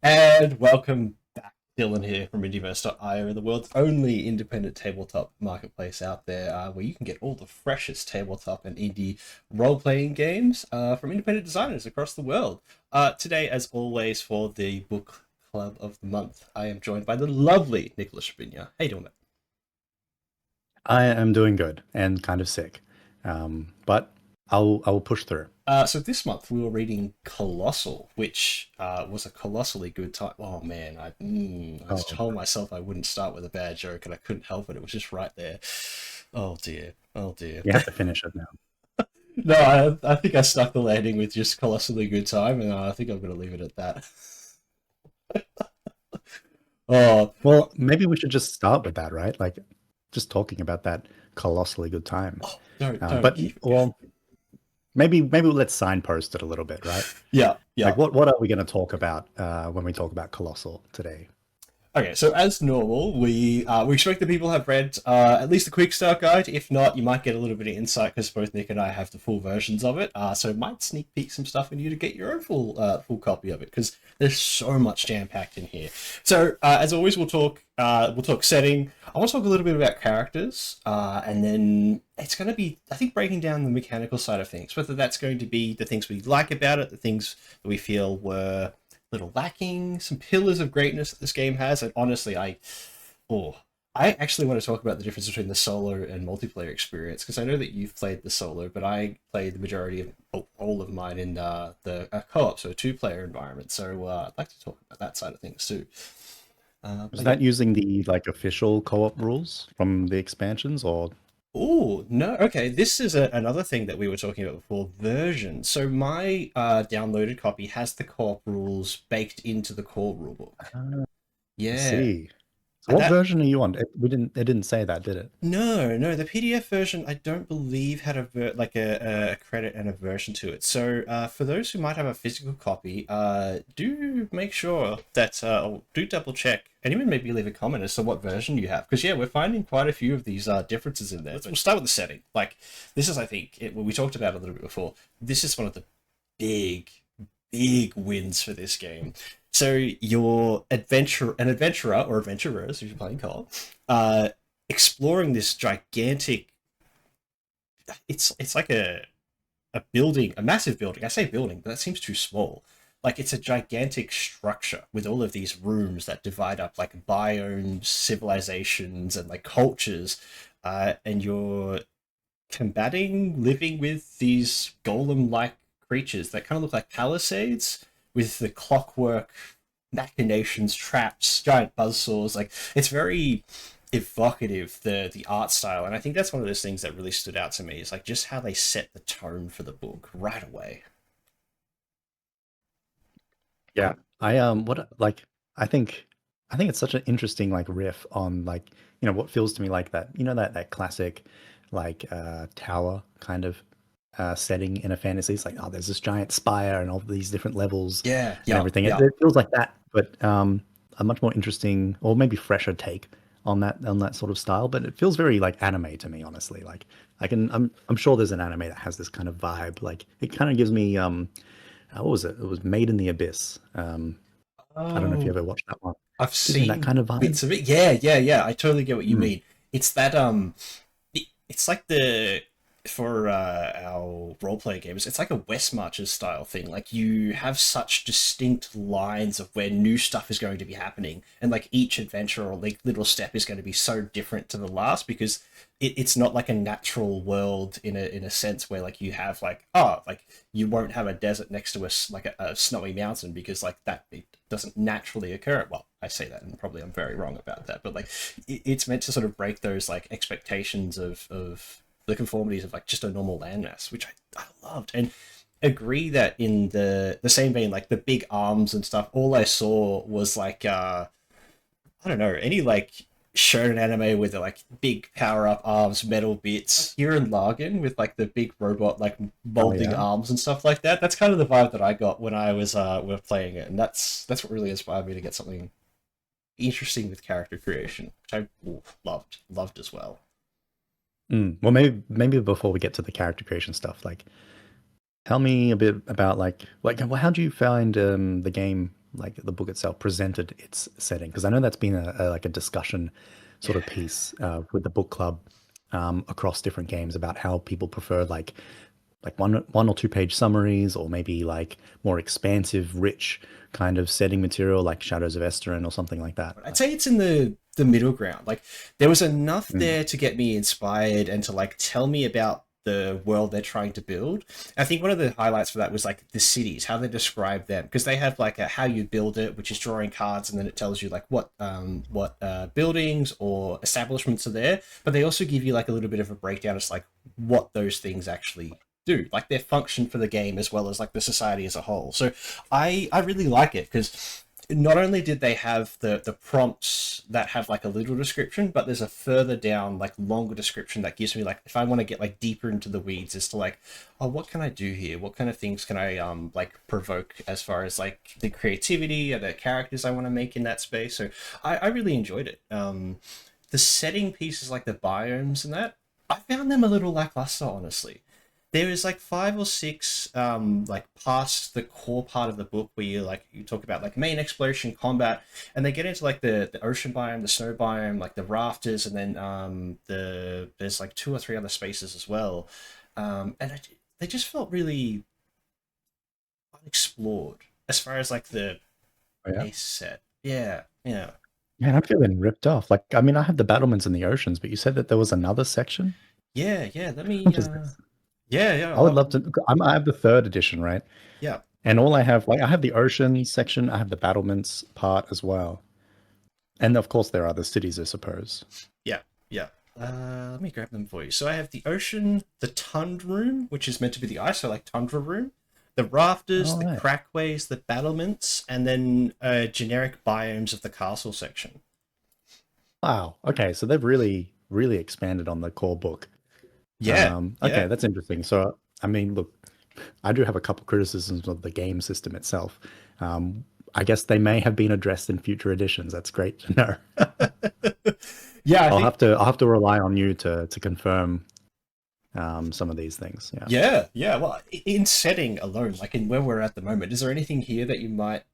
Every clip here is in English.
And welcome back, Dylan here from Indiverse.io, the world's only independent tabletop marketplace out there, where you can get all the freshest tabletop and indie role-playing games from independent designers across the world. Today, as always, for the book club of the month, I am joined by the lovely Nicholas Shabinia. How you doing, mate? I am doing good and kind of sick, but I will push through. So this month we were reading Colossal, which was a colossally good time. Oh man, I Oh, told myself I wouldn't start with a bad joke, and I couldn't help it. It was just right there. Oh dear, oh dear. you have to finish it now. No, I think I stuck the landing with just colossally good time, and I think I'm going to leave it at that. Oh, Well, maybe we should just start with that, right? Like, just talking about that colossally good time. oh don't But keep it going. well, maybe let's signpost it a little bit, right? Yeah, yeah. Like, what are we going to talk about when we talk about Colossal today? Okay, so as normal, we expect that people have read at least the quick start guide. If not, you might get a little bit of insight because both Nick and I have the full versions of it. So it might sneak peek some stuff in you to get your own full copy of it because there's so much jam packed in here. So as always, we'll talk setting. I want to talk a little bit about characters, and then it's going to be, I think, breaking down the mechanical side of things. Whether that's going to be the things we like about it, the things that we feel were little lacking, some pillars of greatness that this game has. And honestly, oh, I actually want to talk about the difference between the solo and multiplayer experience because I know that you've played the solo, but I played the majority of all of mine in the co-op, so a two-player environment. So I'd like to talk about that side of things too. Is But yeah. that using the like official co-op rules from the expansions, or Oh, no. Okay, this is another thing that we were talking about before, version. So my downloaded copy has the co-op rules baked into the core rulebook. Ah, I Yeah. see. So And what that version are you on? It didn't say that, did it? No, the PDF version I don't believe had a credit and a version to it. So for those who might have a physical copy, do make sure that or do double check and even maybe leave a comment as to what version you have. Because yeah, we're finding quite a few of these differences in there. We'll start with the setting. Like this is, I think, we talked about it a little bit before. This is one of the big, big wins for this game. So an adventurer or adventurers, if you're playing co-op, exploring this gigantic. It's like a building, a massive building. I say building, but that seems too small. Like it's a gigantic structure with all of these rooms that divide up like biomes, civilizations, and like cultures, and you're combating, living with these golem-like creatures that kind of look like palisades with the clockwork machinations, traps, giant buzzsaws. Like it's very evocative, the art style, and I think that's one of those things that really stood out to me is like just how they set the tone for the book right away. Yeah. What like I think I think it's such an interesting like riff on like, what feels to me like that, that classic like tower kind of setting in a fantasy. It's like, oh, there's this giant spire and all these different levels Yeah, and yeah, everything. It, yeah. it feels like that, but a much more interesting or maybe fresher take on that sort of style. But it feels very like anime to me, honestly. Like I'm sure there's an anime that has this kind of vibe. Like it kind of gives me what was it? It was Made in the Abyss. I don't know if you Oh, ever watched that one. I've Gives me that seen kind of vibe. bits of it. Yeah, yeah, yeah. I totally get what you Mm. mean. It's that it's like the for our role playing games, it's like a West Marches style thing. Like you have such distinct lines of where new stuff is going to be happening, and like each adventure or like little step is going to be so different to the last because it's not like a natural world in a sense where like you have like like you won't have a desert next to us like a snowy mountain because like that it doesn't naturally occur. Well, I say that and probably I'm very wrong about that, but like it's meant to sort of break those like expectations of the conformities of like just a normal landmass, which I loved. And agree that in the same vein, like the big arms and stuff, all I saw was like I don't know, any like shonen anime with the like big power up arms, metal bits. Here in Lagen with like the big robot like Oh molding yeah. arms and stuff like that. That's kind of the vibe that I got when I was we were playing it, and that's what really inspired me to get something interesting with character creation, which I loved as well. Well, maybe before we get to the character creation stuff, like tell me a bit about like how do you find the game like the book itself presented its setting? Because I know that's been a like a discussion sort of Yeah. piece with the book club across different games about how people prefer like one or two page summaries, or maybe like more expansive, rich kind of setting material like Shadows of Esteren or something like that. I'd say it's in the middle ground. Like there was enough Mm. there to get me inspired and to like tell me about the world they're trying to build. I think one of the highlights for that was like the cities, how they describe them, because they have like a how you build it, which is drawing cards, and then it tells you like what buildings or establishments are there. But they also give you like a little bit of a breakdown as like what those things actually do, like their function for the game as well as like the society as a whole. So I really like it because not only did they have the prompts that have like a little description, but there's a further down like longer description that gives me like if I want to get like deeper into the weeds as to like, oh, what can I do here, what kind of things can I like provoke as far as like the creativity or the characters I want to make in that space. So I really enjoyed it. The setting pieces like the biomes and that, I found them a little lackluster, honestly. There is like five or six like past the core part of the book where you talk about like main exploration combat, and they get into like the ocean biome, the snow biome, like the rafters, and then there's like two or three other spaces as well. They just felt really unexplored as far as like the Oh, yeah. base set. Yeah, yeah. Man, I'm feeling ripped off. Like, I mean, I have the battlements in the oceans, but you said that there was another section. Yeah, let How me much is this? yeah, I would love to. I have the third edition, right? yeah. And all I have, like, I have the ocean section, I have the battlements part as well. And of course, there are the cities, I suppose. Yeah, yeah. Let me grab them for you. So I have the ocean, the tund room, which is meant to be the ice, so like tundra room, the rafters, All the right. crackways, the battlements, and then generic biomes of the castle section. Wow. Okay, so they've really, really expanded on the core book. Yeah, Okay, yeah. that's interesting. So, I mean, look, I do have a couple criticisms of the game system itself. Um, I guess they may have been addressed in future editions. That's great to know. Yeah, I think I'll have to rely on you to confirm some of these things. Yeah. yeah. Well, in setting alone, like in where we're at the moment, is there anything here that you might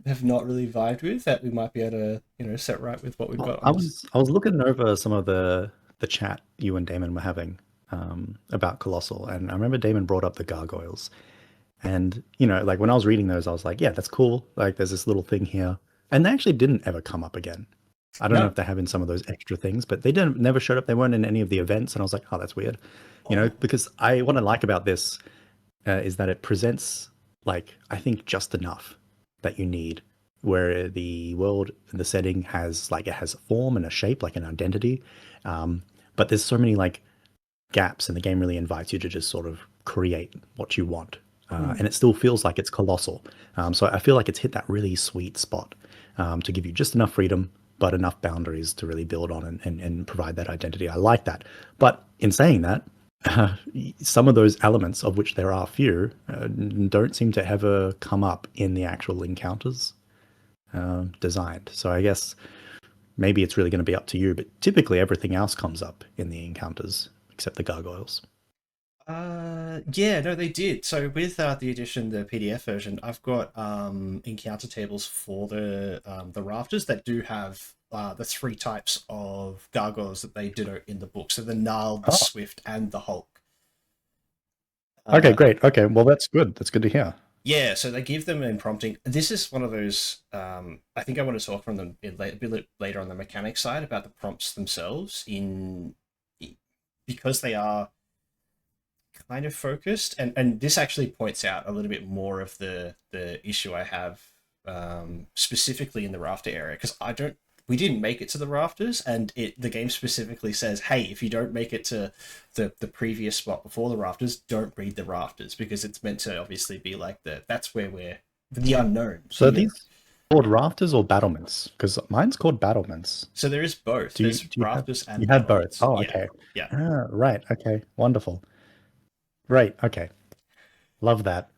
have not really vibed with that we might be able to, set right with what we've Well, got on this? I was looking over some of the chat you and Damon were having about Colossal, and I remember Damon brought up the gargoyles, and like when I was reading those, I was like, yeah, that's cool. Like, there's this little thing here, and they actually didn't ever come up again. I don't know No. if they have in some of those extra things, but they didn't never showed up. They weren't in any of the events, and I was like, oh, that's weird. Oh. Because I what I like about this is that it presents like I think just enough that you need, where the world and the setting has like it has a form and a shape, like an identity. But there's so many like gaps, and the game really invites you to just sort of create what you want. Hmm. And it still feels like it's colossal. So I feel like it's hit that really sweet spot to give you just enough freedom, but enough boundaries to really build on and provide that identity. I like that. But in saying that, uh, some of those elements, of which there are few, don't seem to ever come up in the actual encounters designed. So I guess maybe it's really going to be up to you, but typically everything else comes up in the encounters except the gargoyles. Yeah, no, they did. So with the edition, the PDF version, I've got encounter tables for the rafters that do have the three types of gargoyles that they did in the book. So the Gnarled, the Oh, Swift, and the Hulk. okay, Uh, great. Okay, well, that's good. That's good to hear. yeah, so they give them in prompting. This is one of those. I think I want to talk from them a bit later on the mechanics side about the prompts themselves because they are kind of focused, and this actually points out a little bit more of the issue I have specifically in the rafter area, because I don't we didn't make it to the rafters, and the game specifically says, hey, if you don't make it to the previous spot before the rafters, don't read the rafters, because it's meant to obviously be like that's where we're the unknown. So So are these called rafters or battlements? Because mine's called battlements. so there is both. There's Do you have rafters you and had both? battlements. Oh, Yeah, okay. yeah. Ah, right. Okay. Wonderful. Right. Okay. Love that.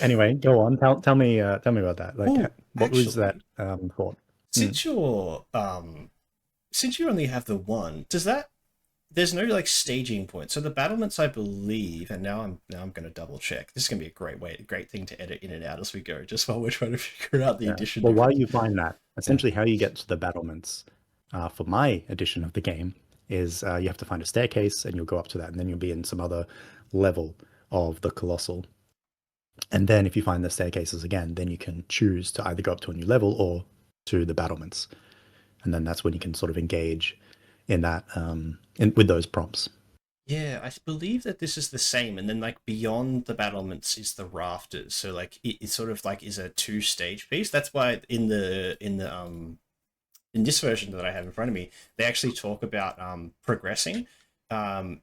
Anyway, go on. Tell me about that. Like, Oh, what was that actually, thought? Hmm. since you're since you only have the one, does that there's no like staging point. So the battlements, I believe, and now I'm going to double check. This is going to be a great thing to edit in and out as we go, just while we're trying to figure out the Yeah. addition Well, while difference. you find that, Yeah. essentially how you get to the battlements for my edition of the game is you have to find a staircase and you'll go up to that, and then you'll be in some other level of the Colossal. And then if you find the staircases again, then you can choose to either go up to a new level or to the battlements. And then that's when you can sort of engage in that with those prompts. Yeah, I believe that this is the same, and then like beyond the battlements is the rafters. So like it sort of like is a two-stage piece. That's why in this version that I have in front of me, they actually talk about progressing. Um,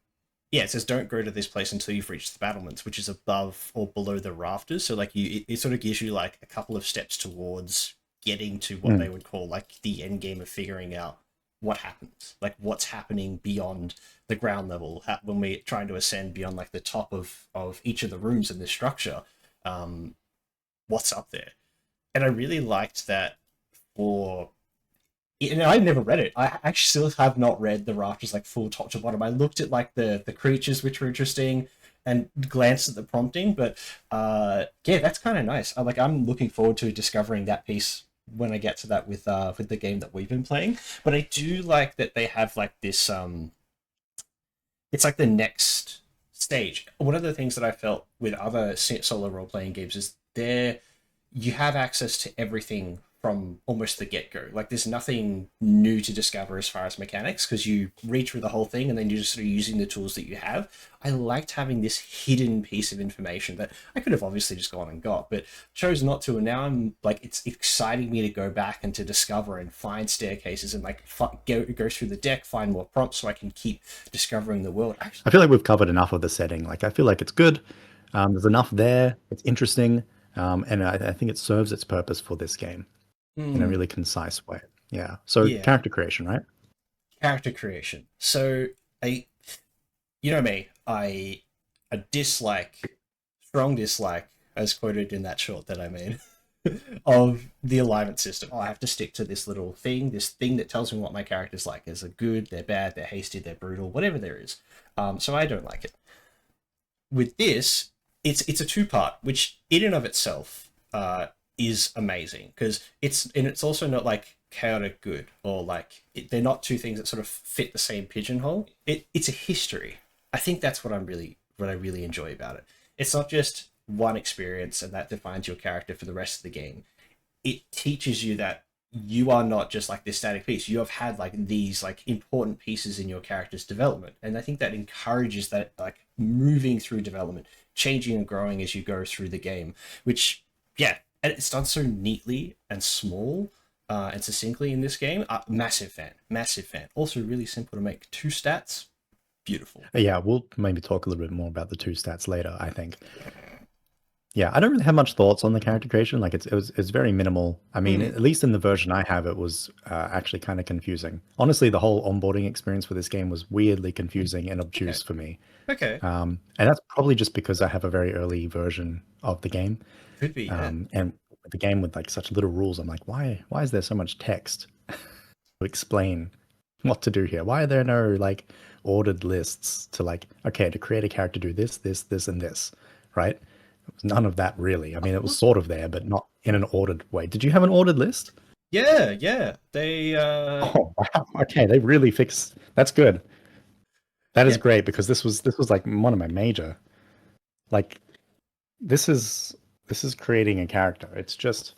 yeah, it says don't go to this place until you've reached the battlements, which is above or below the rafters. So like it sort of gives you like a couple of steps towards getting to what they Mm. would call like the end game of figuring out what happens, like what's happening beyond the ground level when we're trying to ascend beyond like the top of each of the rooms in this structure. Um, what's up there? And I really liked that for and I never read it. I actually still have not read the rafters like full top to bottom. I looked at like the creatures which were interesting and glanced at the prompting, but yeah, that's kind of nice. I'm looking forward to discovering that piece when I get to that with the game that we've been playing. But I do like that they have like this it's like the next stage. One of the things that I felt with other solo role playing games is there you have access to everything from almost the get go. Like there's nothing new to discover as far as mechanics because you read through the whole thing and then you're just sort of using the tools that you have. I liked having this hidden piece of information that I could have obviously just gone and got, but chose not to. And now I'm like, it's exciting me to go back and to discover and find staircases and like go through the deck, find more prompts so I can keep discovering the world. I feel like we've covered enough of the setting. Like I feel like it's good. There's enough there. It's interesting, and I think it serves its purpose for this game in a Mm, really concise way. Yeah. So yeah, character creation, right? character creation. So I, you know me, I dislike, strong dislike, as quoted in that short that I made, of the alignment system. Oh, I have to stick to this thing that tells me what my character's like. Is a good, they're bad, they're hasty, they're brutal, whatever there is. So I don't like it. With this, it's a two-part, which in and of itself is amazing because it's also not like chaotic good or like they're not two things that sort of fit the same pigeonhole. It's a history. I think that's what I really enjoy about it. It's not just one experience and that defines your character for the rest of the game. It teaches you that you are not just like this static piece. You have had like these like important pieces in your character's development, and I think that encourages that like moving through development, changing and growing as you go through the game. Which, yeah, and it's done so neatly and small and succinctly in this game. Massive fan, massive fan. Also, really simple to make. Two stats, beautiful. Yeah, we'll maybe talk a little bit more about the two stats later, I think. Yeah, I don't really have much thoughts on the character creation. Like it's very minimal. I mean, Mm, at least in the version I have, it was actually kind of confusing. Honestly, the whole onboarding experience for this game was weirdly confusing and okay, obtuse for me. okay, And that's probably just because I have a very early version of the game. could be. Yeah. And the game with like such little rules, I'm like, why is there so much text to explain what to do here? Why are there no like ordered lists to like, okay, to create a character, do this, and this, right? None of that really. I mean, it was sort of there, but not in an ordered way. Did you have an ordered list? Yeah, yeah. They Oh, wow. Okay, they really fixed. That's good. That is yeah. great because this was like one of my major. Like this is this is creating a character. It's just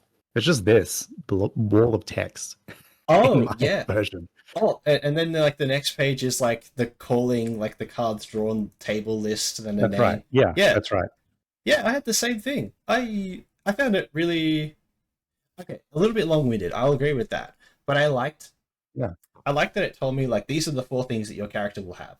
this wall of text in Oh, my yeah. version. Oh, and then like the next page is like the calling, like the cards drawn table list, then a That's right. name. Yeah, Yeah, that's right. yeah. I had the same thing. I found it really okay, a little bit long-winded. I'll agree with that, but Yeah. I liked that it told me like these are the four things that your character will have,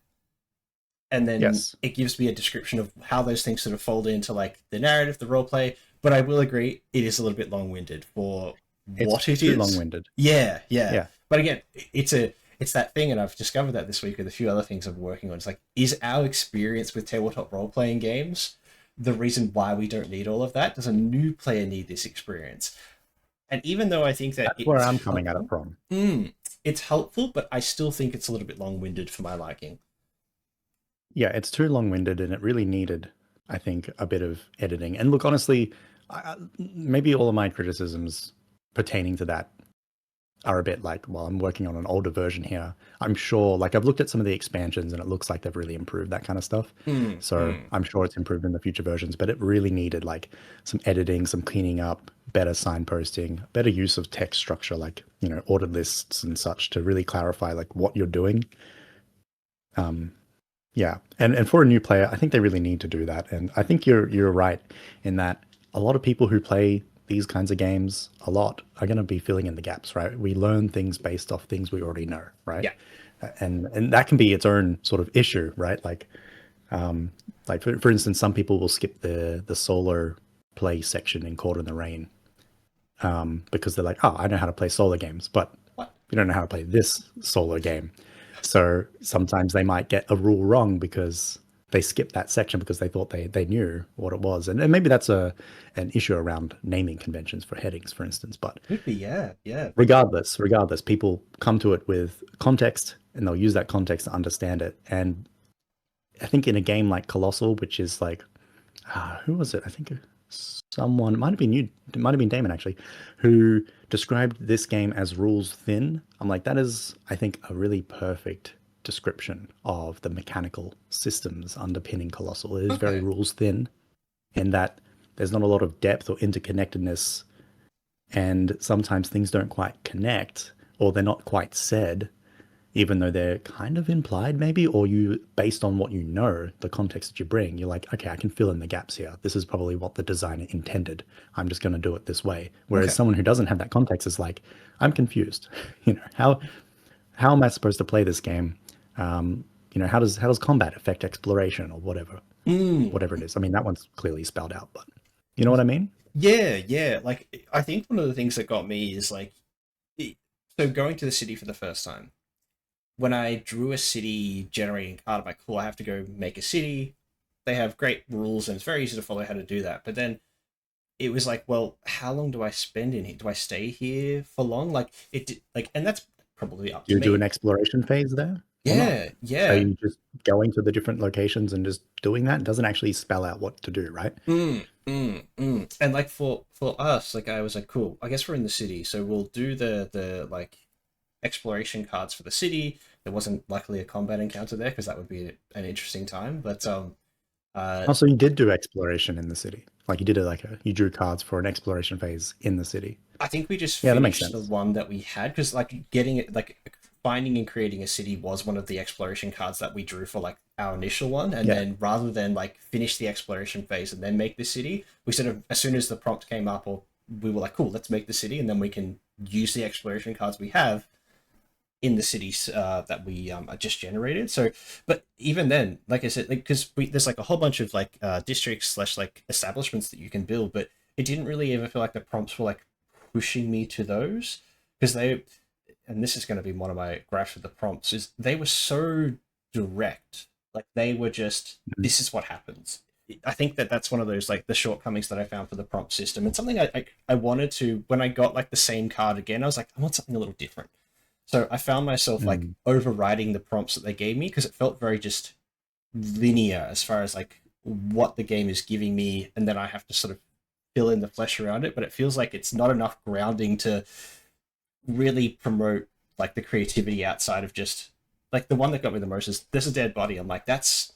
and then Yes. it gives me a description of how those things sort of fold into like the narrative, the role play. But I will agree, it is a little bit long-winded for It's what it too is. long-winded. Yeah, yeah. Yeah. But again, it's that thing, and I've discovered that this week with a few other things I'm working on. It's like, is our experience with tabletop role-playing games the reason why we don't need all of that? Does a new player need this experience? And even though I think that That's where it's I'm coming at it helpful, from. it's helpful, but I still think it's a little bit long-winded for my liking. Yeah, it's too long-winded and it really needed, I think, a bit of editing. And look, honestly, maybe all of my criticisms pertaining to that are a bit like, well, I'm working on an older version here. I'm sure, like, I've looked at some of the expansions and it looks like they've really improved that kind of stuff. Mm, So mm. I'm sure it's improved in the future versions, but it really needed like some editing, some cleaning up, better signposting, better use of text structure, like, ordered lists and such to really clarify like what you're doing. Um, yeah, and for a new player, I think they really need to do that. And I think you're right in that a lot of people who play these kinds of games a lot are going to be filling in the gaps, right? We learn things based off things we already know, right? Yeah. And that can be its own sort of issue, right? Like for instance, some people will skip the solo play section in Caught in the Rain because they're like, oh, I know how to play solo games, but What? you don't know how to play this solo game. So sometimes they might get a rule wrong because they skipped that section because they thought they knew what it was. And maybe that's an issue around naming conventions for headings, for instance. But Could be, yeah, yeah. regardless, people come to it with context and they'll use that context to understand it. And I think in a game like Colossal, which is like, who was it? I think someone, it might have been you, it might have been Damon actually, who described this game as rules thin. I'm like, that is, I think, a really perfect description of the mechanical systems underpinning Colossal. It is very Okay. rules thin in that there's not a lot of depth or interconnectedness, and sometimes things don't quite connect or they're not quite said even though they're kind of implied maybe, or you, based on what you know, the context that you bring, you're like, okay, I can fill in the gaps here. This is probably what the designer intended. I'm just going to do it this way. Whereas Okay. someone who doesn't have that context is like, I'm confused. How am I supposed to play this game? How does combat affect exploration or Mm. whatever it is? I mean, that one's clearly spelled out, but you know what I mean? Yeah, yeah. Like, I think one of the things that got me is like, it- so going to the city for the first time. When I drew a city generating card, I'm like, cool, I have to go make a city. They have great rules and it's very easy to follow how to do that. But then it was like, well, how long do I spend in here? Do I stay here for long? Like, and that's probably up Do to you do an me. exploration phase there or not? Yeah, Are yeah. you just going to the different locations and just doing that? It doesn't actually spell out what to do, right? And like for us, like I was like, cool. I guess we're in the city, so we'll do the like exploration cards for the city. There wasn't luckily a combat encounter there because that would be an interesting time. But uh, Also, you did do exploration in the city. Like you did you drew cards for an exploration phase in the city. I think we just Yeah, that makes finished the sense. one that we had because like getting it like finding and creating a city was one of the exploration cards that we drew for like our initial one, and Yeah. then rather than like finish the exploration phase and then make the city, we sort of as soon as the prompt came up, or we were like, cool, let's make the city, and then we can use the exploration cards we have in the cities that we just generated. So, but even then, like I said, like because there's like a whole bunch of like districts slash like establishments that you can build, but it didn't really ever feel like the prompts were like pushing me to those because they, and this is going to be one of my gripes with the prompts is they were so direct. Like they were just, Mhm. this is what happens. I think that that's one of those like the shortcomings that I found for the prompt system, and something I wanted to when I got like the same card again. I was like, I want something a little different, so I found myself like Mm. overriding the prompts that they gave me because it felt very just linear as far as like what the game is giving me, and then I have to sort of fill in the flesh around it. But it feels like it's not enough grounding to really promote like the creativity outside of just like the one that got me the most is there's a dead body. I'm like, that's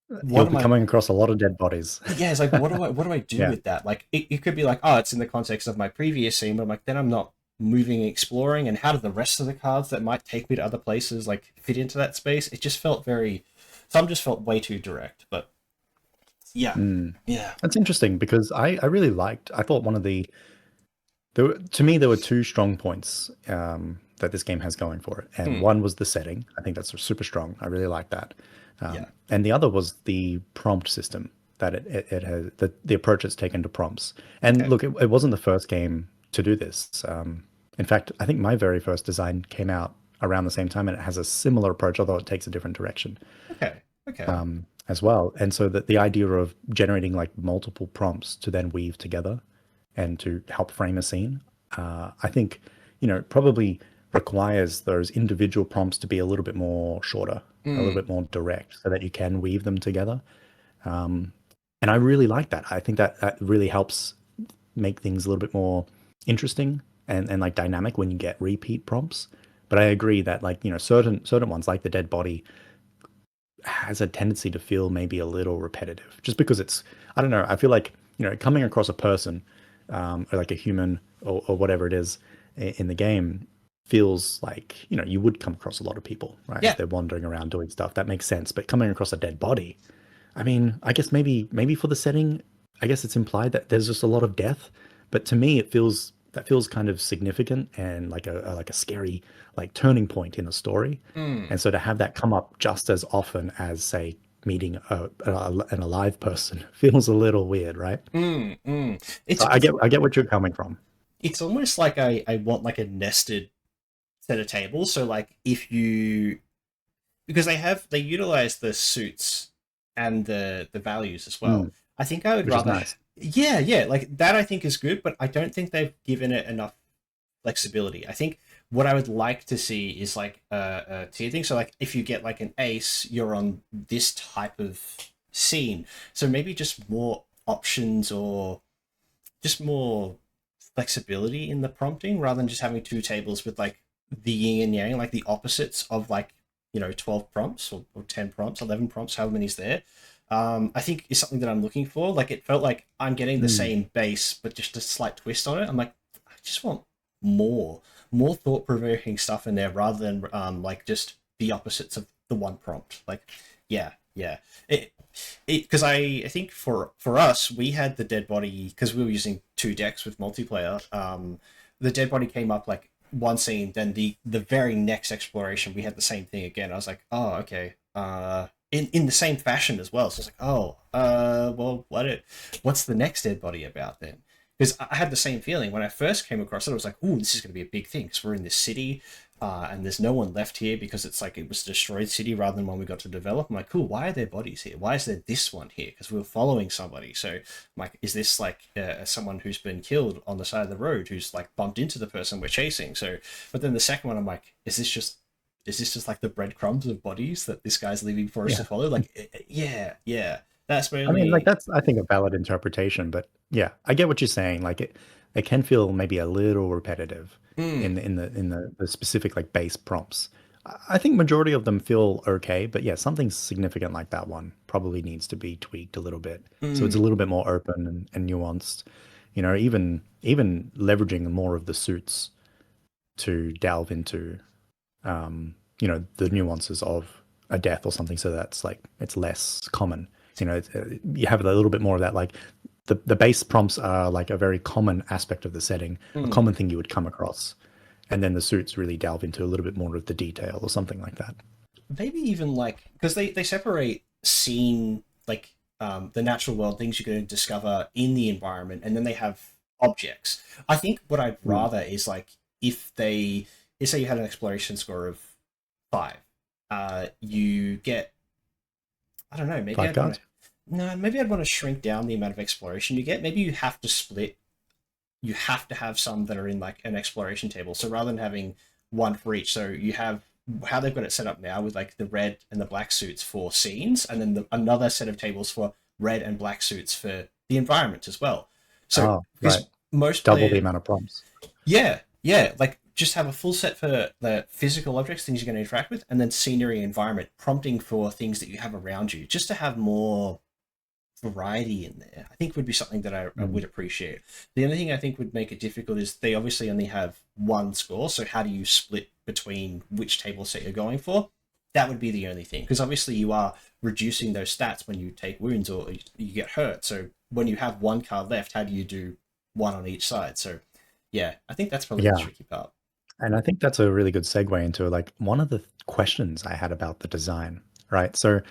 You'll what am be I? coming across a lot of dead bodies. Yeah, it's like what do I do Yeah. with that? Like it could be like, oh, it's in the context of my previous scene, but I'm like, then I'm not moving and exploring, and how do the rest of the cards that might take me to other places like fit into that space? It just felt very some just felt way too direct. But yeah. Mm. Yeah. That's interesting because I really liked, I thought one of to me, there were two strong points that this game has going for it. And Hmm. one was the setting. I think that's super strong. I really like that. Yeah. And the other was the prompt system that it has, the approach it's taken to prompts. And Okay. look, it wasn't the first game to do this. In fact, I think my very first design came out around the same time and it has a similar approach, although it takes a different direction Okay. Okay. as well. And so that the idea of generating like multiple prompts to then weave together and to help frame a scene, I think, probably requires those individual prompts to be a little bit more shorter a little Mm, bit more direct, so that you can weave them together. Um, and I really like that. I think that that really helps make things a little bit more interesting and like dynamic when you get repeat prompts. But I agree that like, certain ones like the dead body has a tendency to feel maybe a little repetitive just because it's, I don't know, I feel like, coming across a person, or like a human, or whatever it is in the game, feels like, you would come across a lot of people, right? If yeah. they're wandering around doing stuff, that makes sense. But coming across a dead body, I mean, I guess maybe for the setting, I guess it's implied that there's just a lot of death, but to me that feels kind of significant and like a scary like turning point in the story. Mm, And so to have that come up just as often as, say, meeting an alive person feels a little weird, right? mm. So It's I get what you're coming from. it's almost like I want like a nested set of tables. So like if you because they utilize the suits and the values as well. Mm, I think I would which is rather nice. yeah, like that I think is good, but I don't think they've given it enough flexibility. I think what I would like to see is like a tier thing. So like if you get like an ace, you're on this type of scene. So maybe just more options or just more flexibility in the prompting rather than just having two tables with like the yin and yang, like the opposites of like 12 prompts or 10 prompts, 11 prompts, however many's there. I think is something that I'm looking for. Like it felt like I'm getting the Mm, same base but just a slight twist on it. I'm like, I just want more more thought-provoking stuff in there rather than like just the opposites of the one prompt. Like yeah it because I think for us we had the dead body because we were using two decks with multiplayer. The dead body came up like one scene, then the very next exploration we had the same thing again. I was like, oh okay, in the same fashion as well. So I was like, oh well, what's the next dead body about then? Because I had the same feeling when I first came across it. I was like, "Ooh, this is going to be a big thing because we're in this city, and there's no one left here because it's like it was a destroyed city rather than one we got to develop." I'm like, "Cool, why are there bodies here? Why is there this one here? Because we were following somebody. So, I'm like, is this like someone who's been killed on the side of the road who's like bumped into the person we're chasing?" So, but then the second one, I'm like, is this just like the breadcrumbs of bodies that this guy's leaving for us to yeah. follow? Like, yeah. That's I mean, like really that's, I think, a valid interpretation, but yeah, I get what you're saying. Like it can feel maybe a little repetitive mm, the specific like base prompts. I think majority of them feel okay, but yeah, something significant like that one probably needs to be tweaked a little bit. So it's a mm, little bit more open and nuanced. Even leveraging more of the suits to delve into the nuances of a death or something, so that's like it's less common. You have a little bit more of that, like the base prompts are like a very common aspect of the setting, a mm. common thing you would come across, and then the suits really delve into a little bit more of the detail or something like that. Maybe even like because they separate scene like the natural world things you're going to discover in the environment and then they have objects. I think what I'd Mm. rather is like if they let's say you had an exploration score of 5, you get I don't know, maybe Five I'd want to cards. no maybe I'd want to shrink down the amount of exploration you get. Maybe you have to split, you have to have some that are in like an exploration table. So rather than having one for each, so you have how they've got it set up now with like the red and the black suits for scenes, and then another set of tables for red and black suits for the environment as well. So Oh, right. because most Double the players, amount of prompts. yeah, like just have a full set for the physical objects, things you're going to interact with, and then scenery and environment prompting for things that you have around you, just to have more variety in there, I think would be something that I Mm. would appreciate. The only thing I think would make it difficult is they obviously only have one score, so how do you split between which table set you're going for? That would be the only thing, because obviously you are reducing those stats when you take wounds or you get hurt. So when you have one card left, how do you do one on each side? So yeah, I think that's probably the Yeah. tricky part. And I think that's a really good segue into like one of the questions I had about the design, right? So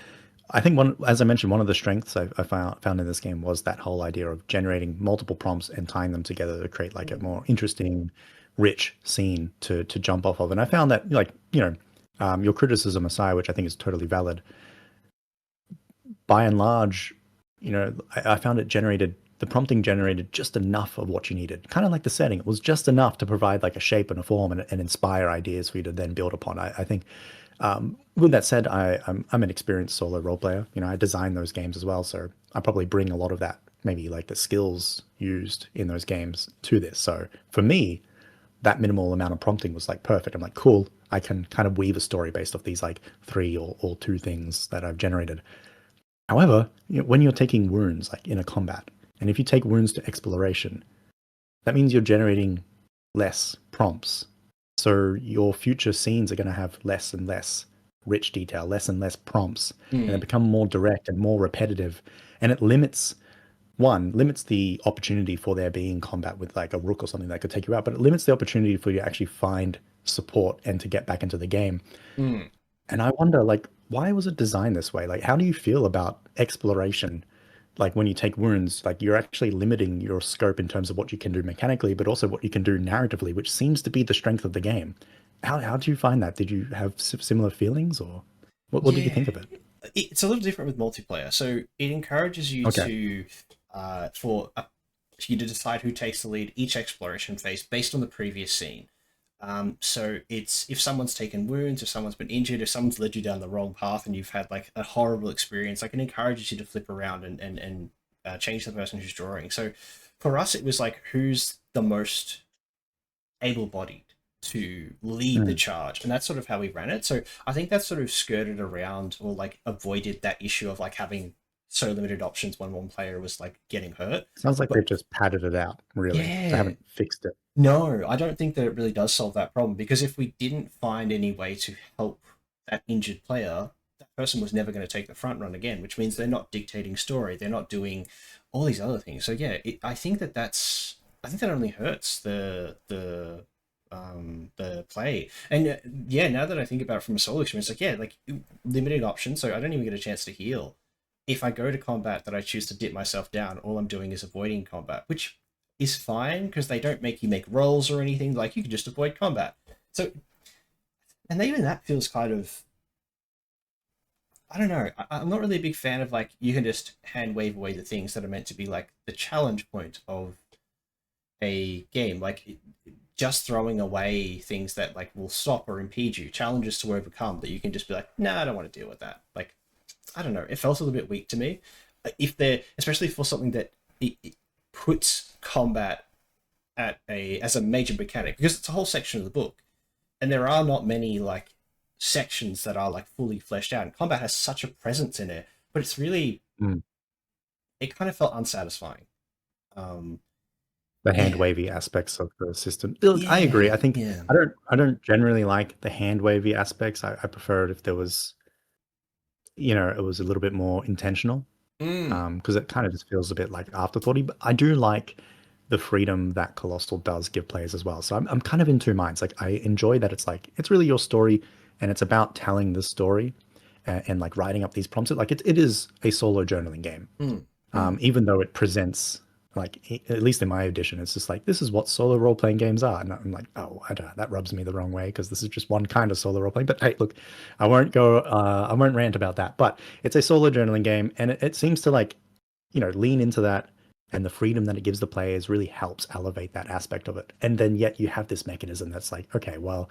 I think as I mentioned, one of the strengths I found in this game was that whole idea of generating multiple prompts and tying them together to create like a more interesting, rich scene to jump off of. And I found that like, your criticism aside, which I think is totally valid, by and large, I found it generated the prompting generated just enough of what you needed. Kind of like the setting. It was just enough to provide like a shape and a form and inspire ideas for you to then build upon. I think with that said, I'm an experienced solo role player. You know, I design those games as well, so I probably bring a lot of that, maybe like the skills used in those games to this. So for me, that minimal amount of prompting was like perfect. I'm like, cool. I can kind of weave a story based off these like three or two things that I've generated. However, you know, when you're taking wounds like in a combat, and if you take wounds to exploration, that means you're generating less prompts. So your future scenes are going to have less and less rich detail, less and less prompts, and they Mm. become more direct and more repetitive. And it limits the opportunity for there being combat with like a rook or something that could take you out, but it limits the opportunity for you to actually find support and to get back into the game. Mm. And I wonder, like, why was it designed this way? Like, how do you feel about exploration? Like, when you take wounds, like, you're actually limiting your scope in terms of what you can do mechanically, but also what you can do narratively, which seems to be the strength of the game. How do you find that? Did you have similar feelings, or what did you Yeah, think of it? it's a little different with multiplayer. So it encourages you Okay, to, for you to decide who takes the lead each exploration phase based on the previous scene. So it's if someone's taken wounds, if someone's been injured, if someone's led you down the wrong path, and you've had like a horrible experience, like it encourages you to flip around and change the person who's drawing. So for us, it was like who's the most able-bodied to lead the mm. charge, and that's sort of how we ran it. So I think that sort of skirted around or like avoided that issue of like having so limited options when one player was like getting hurt. Sounds like they've But just padded it out, really. They yeah, haven't fixed it. no, I don't think that it really does solve that problem, because if we didn't find any way to help that injured player, that person was never going to take the front run again, which means they're not dictating story, they're not doing all these other things. So yeah, I think that only hurts the play. And yeah, now that I think about it from a solo experience, like yeah, like limited options, so I don't even get a chance to heal. If I go to combat that I choose to dip myself down, all I'm doing is avoiding combat, which is fine because they don't make you make rolls or anything. Like you can just avoid combat. So, and even that feels kind of, I don't know. I'm not really a big fan of like you can just hand wave away the things that are meant to be like the challenge point of a game. Like just throwing away things that like will stop or impede you, challenges to overcome that you can just be like, nah, I don't want to deal with that. Like I don't know. It felt a little bit weak to me. If they're especially for something that it puts combat at a as a major mechanic, because it's a whole section of the book, and there are not many like sections that are like fully fleshed out. And combat has such a presence in it, but it's really Mm. it kind of felt unsatisfying. Um, The hand yeah, wavy aspects of the system. Look, I agree. yeah, I think yeah. I don't generally like the hand wavy aspects. I prefer it if there was, it was a little bit more intentional. Mm, Because it kind of just feels a bit like afterthoughty. But I do like the freedom that Colossal does give players as well. So I'm kind of in two minds. Like I enjoy that it's like it's really your story, and it's about telling the story, and like writing up these prompts. Like it is a solo journaling game, mm, mm. even though it presents like at least in my edition, it's just like this is what solo role playing games are, and I'm like, oh, I don't know, that rubs me the wrong way because this is just one kind of solo role playing. But hey, look, I won't rant about that. But it's a solo journaling game, and it seems to like, lean into that, and the freedom that it gives the players really helps elevate that aspect of it. And then yet you have this mechanism that's like, okay, well,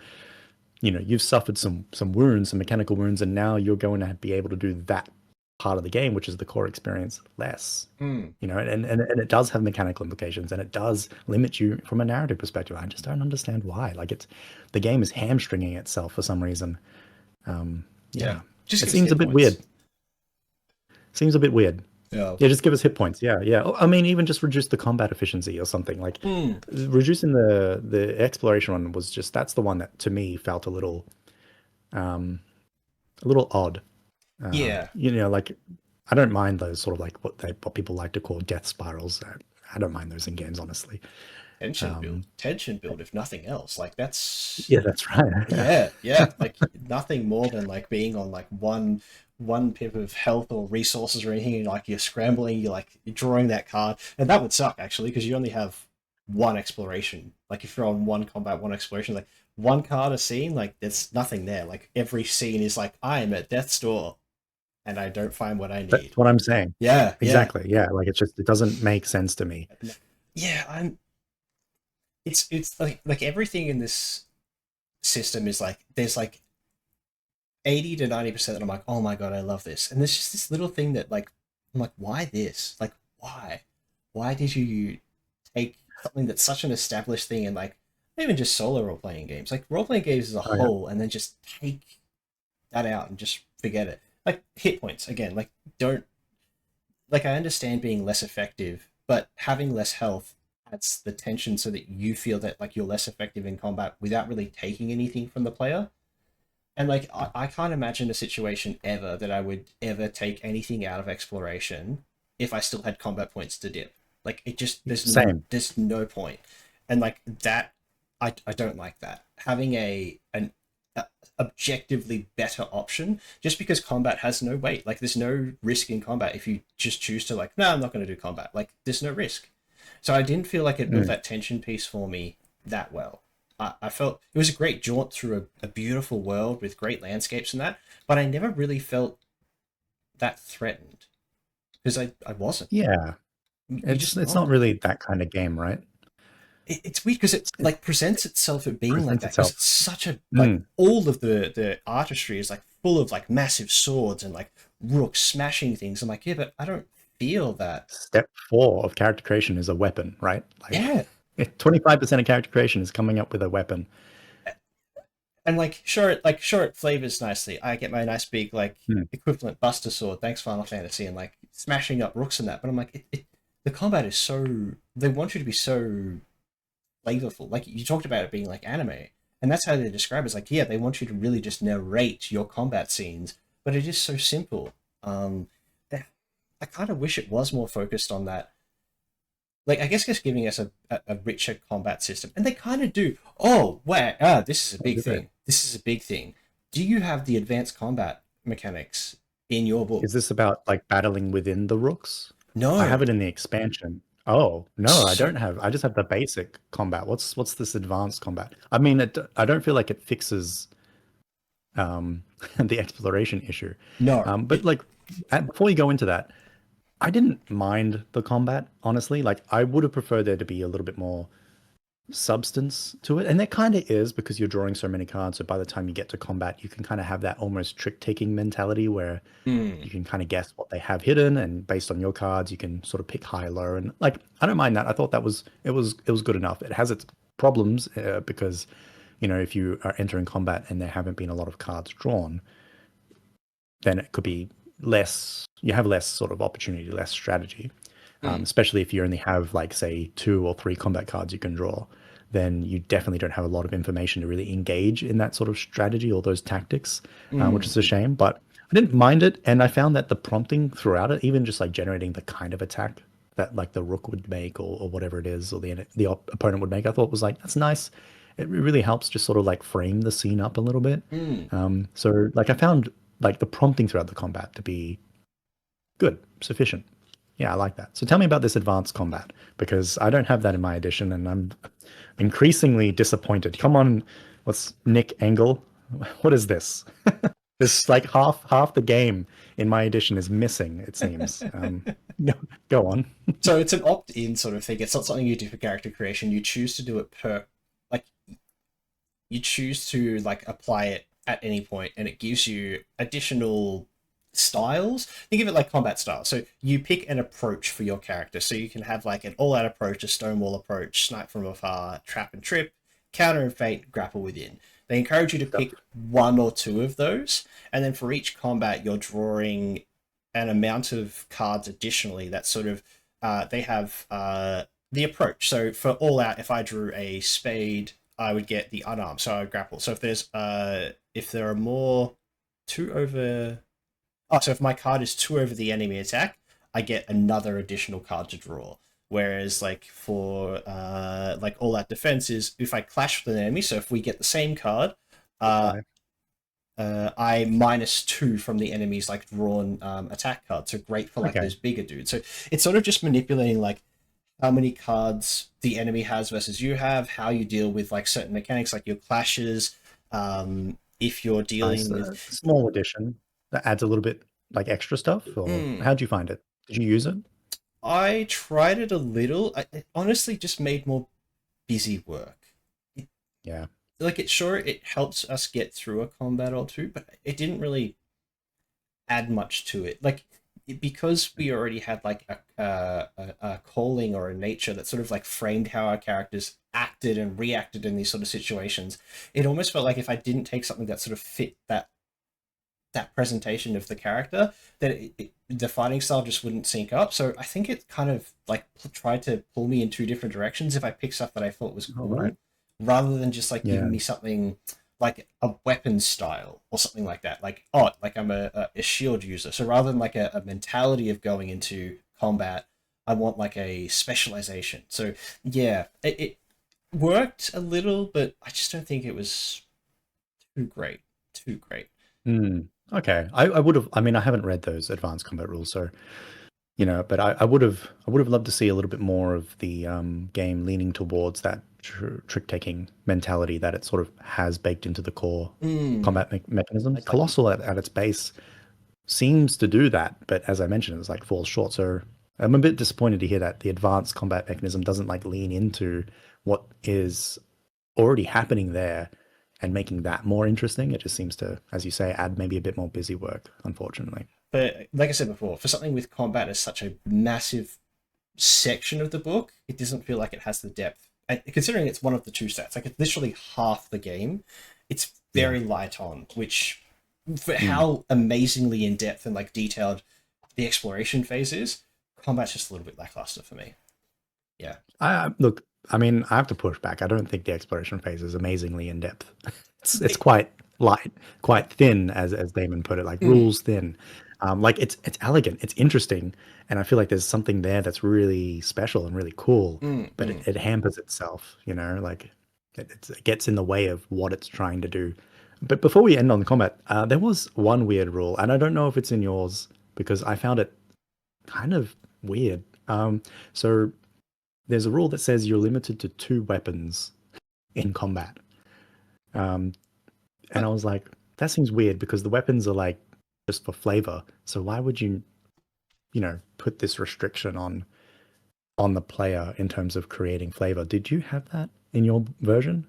you've suffered some wounds, some mechanical wounds, and now you're going to be able to do that part of the game, which is the core experience, less. Mm. And it does have mechanical implications, and it does limit you from a narrative perspective. I just don't understand why. Like the game is hamstringing itself for some reason. Yeah, Yeah, just it give us seems a hit bit weird. points. Seems a bit weird. Yeah. Yeah, just give us hit points. Yeah, yeah. I mean, even just reduce the combat efficiency or something. Like Mm. reducing the exploration one was just that's the one that to me felt um a little odd. Yeah. Like I don't mind those sort of like what people like to call death spirals. I don't mind those in games, honestly. Um, Tension build, if nothing else. Like that's yeah, that's right. Yeah. yeah, yeah. Like nothing more than like being on like one pip of health or resources or anything, and like you're scrambling, you're drawing that card, and that would suck actually because you only have one exploration. Like if you're on one combat, one exploration, like one card a scene, like there's nothing there. Like every scene is like I am at death's door. and I don't find what I That's need. what I'm saying. Yeah, yeah, Exactly. Yeah. Like it's just, it doesn't make sense to me. yeah. It's like everything in this system is like there's like 80 to 90% that I'm like, oh my god, I love this. And there's just this little thing that like I'm like, why this? Like, why? Why did you take something that's such an established thing and like not even just solo role playing games, like role playing games as a Oh yeah. whole, and then just take that out and just forget it. Like hit points again, like don't like I understand being less effective, but having less health adds the tension so that you feel that like you're less effective in combat without really taking anything from the player. And like I can't imagine a situation ever that I would ever take anything out of exploration if I still had combat points to dip. Like it just Same. there's no point. And like that I don't like that. Having a objectively better option just because combat has no weight. Like there's no risk in combat if you just choose to like, no, I'm not gonna do combat. Like there's no risk. So I didn't feel like it built Mm. that tension piece for me that well. I felt it was a great jaunt through a beautiful world with great landscapes and that, but I never really felt that threatened because I wasn't. Yeah. You're It's just it's not not. really that kind of game, right? It's weird because it It like presents itself at being like presents that because itself. it's such a like Mm. all of the artistry is like full of like massive swords and like rooks smashing things. I'm like, yeah, but I don't feel that. Step 4 of character creation is a weapon, right? Like Yeah, 25% of character creation is coming up with a weapon. and like sure it flavors nicely. I get my nice big like Mm. equivalent Buster Sword, thanks Final Fantasy, and like smashing up rooks and that. But I'm like, the combat is so they want you to be so flavorful. Like you talked about it being like anime, and that's how they describe it. It's like yeah, they want you to really just narrate your combat scenes, but it is so simple. I kind of wish it was more focused on that like I guess just giving us a richer combat system, and they kind of do. Oh, wow! This is a Oh, big do they? thing. This is a big thing. Do you have the advanced combat mechanics in your book? Is this about like battling within the rooks? I No. have it in the expansion. Oh, no, I So don't have. I just have the basic combat. What's this advanced combat? I mean, I don't feel like it fixes the exploration issue. no. But like before you go into that, I didn't mind the combat, honestly. Like I would have preferred there to be a little bit more substance to it. And there kind of is because you're drawing so many cards. So by the time you get to combat, you can kind of have that almost trick-taking mentality where Hmm. you can kind of guess what they have hidden, and based on your cards, you can sort of pick high, low, and like I don't mind that. I thought that was it was good enough. It has its problems because if you are entering combat and there haven't been a lot of cards drawn, then it could be less. You have less sort of opportunity, less strategy. Hmm. Especially if you only have like say 2 or 3 combat cards you can draw, then you definitely don't have a lot of information to really engage in that sort of strategy or those tactics, which Hmm. is a shame. But I didn't mind it, and I found that the prompting throughout it, even just like generating the kind of attack that like the rook would make or whatever it is, or opponent would make, I thought was like that's nice. It really helps just sort of like frame the scene up a little bit. Hmm. So like I found like the prompting throughout the combat to be good, sufficient. Yeah, I like that. So tell me about this advanced combat because I don't have that in my edition, and I'm increasingly disappointed. Come on, what's Nick Engel? What is this? This like half the game in my edition is missing, it seems. Go, go on. So it's an opt-in sort of thing. It's not something you do for character creation. You choose to do it per like you choose to like apply it at any point and it gives you additional styles. Think of it like combat styles. So you pick an approach for your character. So you can have like an all-out approach, a stonewall approach, snipe from afar, trap and trip, counter and fate, grapple within. They encourage you to Stuff. pick one or two of those, and then for each combat, you're drawing an amount of cards additionally that sort of they have the approach. So for all out, if I drew a spade, I would get the unarmed, so I would grapple. So if there are more two over so if my card is two over the enemy attack, I get another additional card to draw. Whereas like for like all out defense is if I clash with an enemy, so if we get the same card, uh, Five. I -2 from the enemy's like drawn attack card. So great for like Okay. those bigger dudes. So it's sort of just manipulating like how many cards the enemy has versus you have, how you deal with like certain mechanics like your clashes, if you're Nice. dealing with Small addition that adds a little bit like extra stuff, or Mm. how'd you find it? Did you use it? I tried it a little. It honestly just made more busy work. It, Yeah. like it sure it helps us get through a combat or two, but it didn't really add much to it. Like because we already had like a calling or a nature that sort of like framed how our characters acted and reacted in these sort of situations. It almost felt like if I didn't take something that sort of fit that presentation of the character, that the fighting style just wouldn't sync up. So I think it kind of like tried to pull me in two different directions if I picked stuff that I thought was All right. cool, rather than just like Yeah. giving me something like a weapon style or something like that. Like, oh, like I'm a shield user. So rather than like a mentality of going into combat, I want like a specialization. So yeah, it worked a little, but I just don't think it was too great. Too great. Mm. Okay. I would have. I mean, I haven't read those advanced combat rules, so but I would have loved to see a little bit more of the game leaning towards that trick taking mentality that it sort of has baked into the core Mm. combat mechanisms. Like Colossal at its base seems to do that, but as I mentioned, it's like falls short. So I'm a bit disappointed to hear that the advanced combat mechanism doesn't like lean into what is already happening there and making that more interesting. It just seems to, as you say, add maybe a bit more busy work, unfortunately. but like I said before, for something with combat as such a massive section of the book, it doesn't feel like it has the depth. And considering it's one of the two stats, like it's literally half the game, it's Yeah. very light on, which for Mm. how amazingly in depth and like detailed the exploration phase is, combat's just a little bit lackluster for me. Yeah. Look, I mean, I have to push back. I don't think the exploration phase is amazingly in depth. It's It, quite light, quite thin, as Damon put it, like mm, rules thin. Like it's elegant, it's interesting, and I feel like there's something there that's really special and really cool, mm, but mm. it hampers itself, like it gets in the way of what it's trying to do. But before we end on the combat, there was one weird rule, and I don't know if it's in yours because I found it kind of weird. So there's a rule that says you're limited to two weapons in combat. Um, and I But was like, that seems weird because the weapons are like just for flavor. So why would you put this restriction on the player in terms of creating flavor? Did you have that in your version?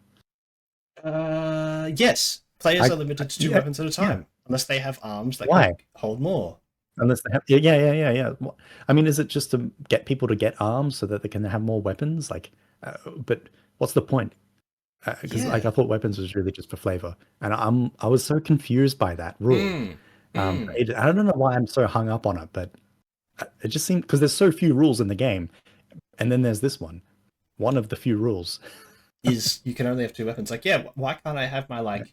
yes, players are I limited to two yeah, weapons at a yeah. time, unless they have arms that can Why? hold more. Unless they have, yeah, yeah, yeah, yeah. I mean, is it just to get people to get arms so that they can have more weapons? Like, but what's the point? Because like Yeah. I thought weapons was really just for flavor, and I was so confused by that rule. Mm, mm. I don't know why I'm so hung up on it, but it just seemed because there's so few rules in the game, and then there's this one of the few rules. Is you can only have two weapons. Like, yeah, why can't I have my like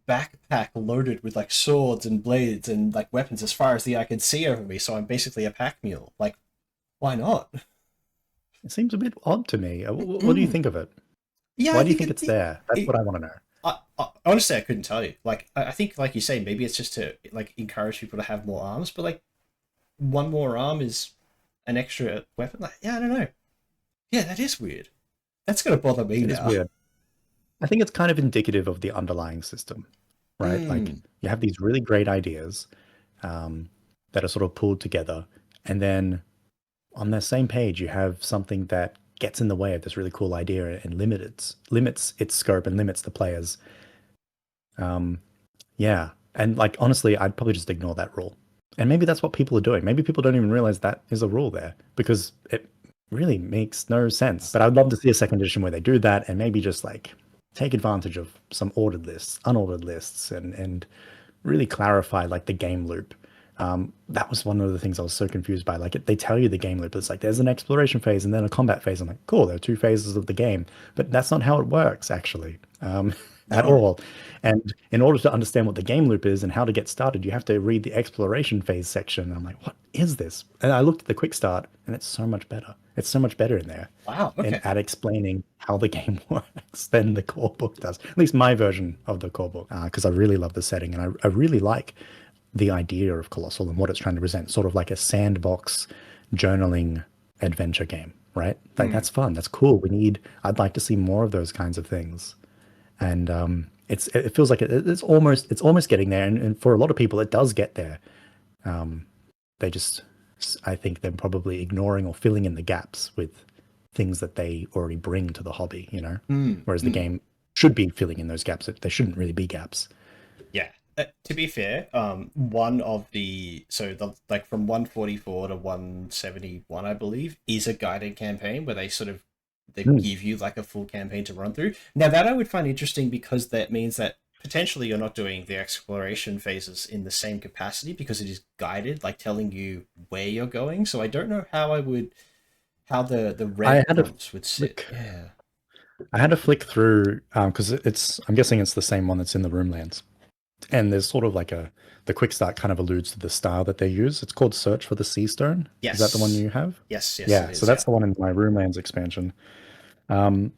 backpack loaded with like swords and blades and like weapons as far as the eye can see over me? So I'm basically a pack mule. Like, why not? It seems a bit odd to me. What do you Mm. think of it? Yeah, I Why do you think think it's there? That's what I want to know. honestly, I couldn't tell you. Like, I think, like you say, maybe it's just to like encourage people to have more arms. But like, one more arm is an extra weapon. Like, yeah, I don't know. Yeah, that is weird. That's gonna bother me It is now. weird. I think it's kind of indicative of the underlying system, right? Like Mm. you have these really great ideas um, that are sort of pulled together, and then on the same page, you have something that gets in the way of this really cool idea and limits its scope and limits the players. Um, yeah, and like honestly, I'd probably just ignore that rule. And maybe that's what people are doing. Maybe people don't even realize that is a rule there because it really makes no sense. But I'd love to see a second edition where they do that and maybe just like take advantage of some ordered lists, unordered lists, and really clarify like the game loop. That was one of the things I was so confused by. Like they tell you the game loop, it's like there's an exploration phase and then a combat phase. I'm like, cool, there are two phases of the game, but that's not how it works actually, at No. all. And in order to understand what the game loop is and how to get started, you have to read the exploration phase section. And I'm like, what is this? And I looked at the quick start, and it's so much better. It's so much better in there, Wow. and Okay. at explaining how the game works than the core book does. At least my version of the core book, because I really love the setting and I really like the idea of Colossal and what it's trying to present, sort of like a sandbox journaling adventure game, right? Like Mm. that's fun. That's cool. I'd like to see more of those kinds of things. And it feels like it's almost getting there, and for a lot of people it does get there. Um, they just, I think they're probably ignoring or filling in the gaps with things that they already bring to the hobby, Mm, whereas the mm. game should be filling in those gaps. There shouldn't really be gaps. Yeah. To be fair, one of the so the like from 144 to 171, I believe, is a guided campaign where they Mm. give you like a full campaign to run through. Now that I would find interesting because that means that potentially you're not doing the exploration phases in the same capacity because it is guided, like telling you where you're going. So I don't know how the I red had a prompts would sit. flick. Yeah. I had to flick through because it's. I'm guessing it's the same one that's in the Roomlands, and there's sort of like the quick start kind of alludes to the style that they use. It's called Search for the Sea Stone. Is that the one Yes. you have? Yes, it Yeah, so is. that's Yeah. the one in my Roomlands expansion.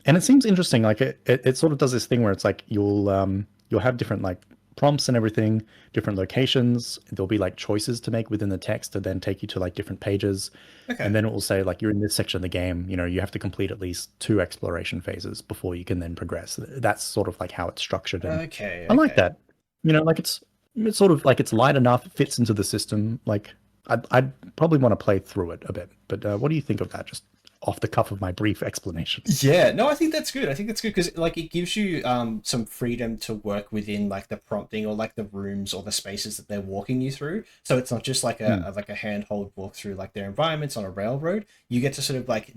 And it seems interesting. Like it sort of does this thing where it's like you'll have different like prompts and everything, different locations. There'll be like choices to make within the text to then take you to like different pages. Okay. And then it will say like you're in this section of the game, you have to complete at least two exploration phases before you can then progress. That's sort of like how it's structured. And Okay. I like Okay. that. Like it's sort of like it's light enough, it fits into the system. Like I'd probably want to play through it a bit. But what do you think of that? Just off the cuff of my brief explanation. Yeah, no, I think that's good. I think that's good because like it gives you some freedom to work within like the prompting or like the rooms or the spaces that they're walking you through. So it's not just like Mm, a handhold walk through like their environments on a railroad. You get to sort of like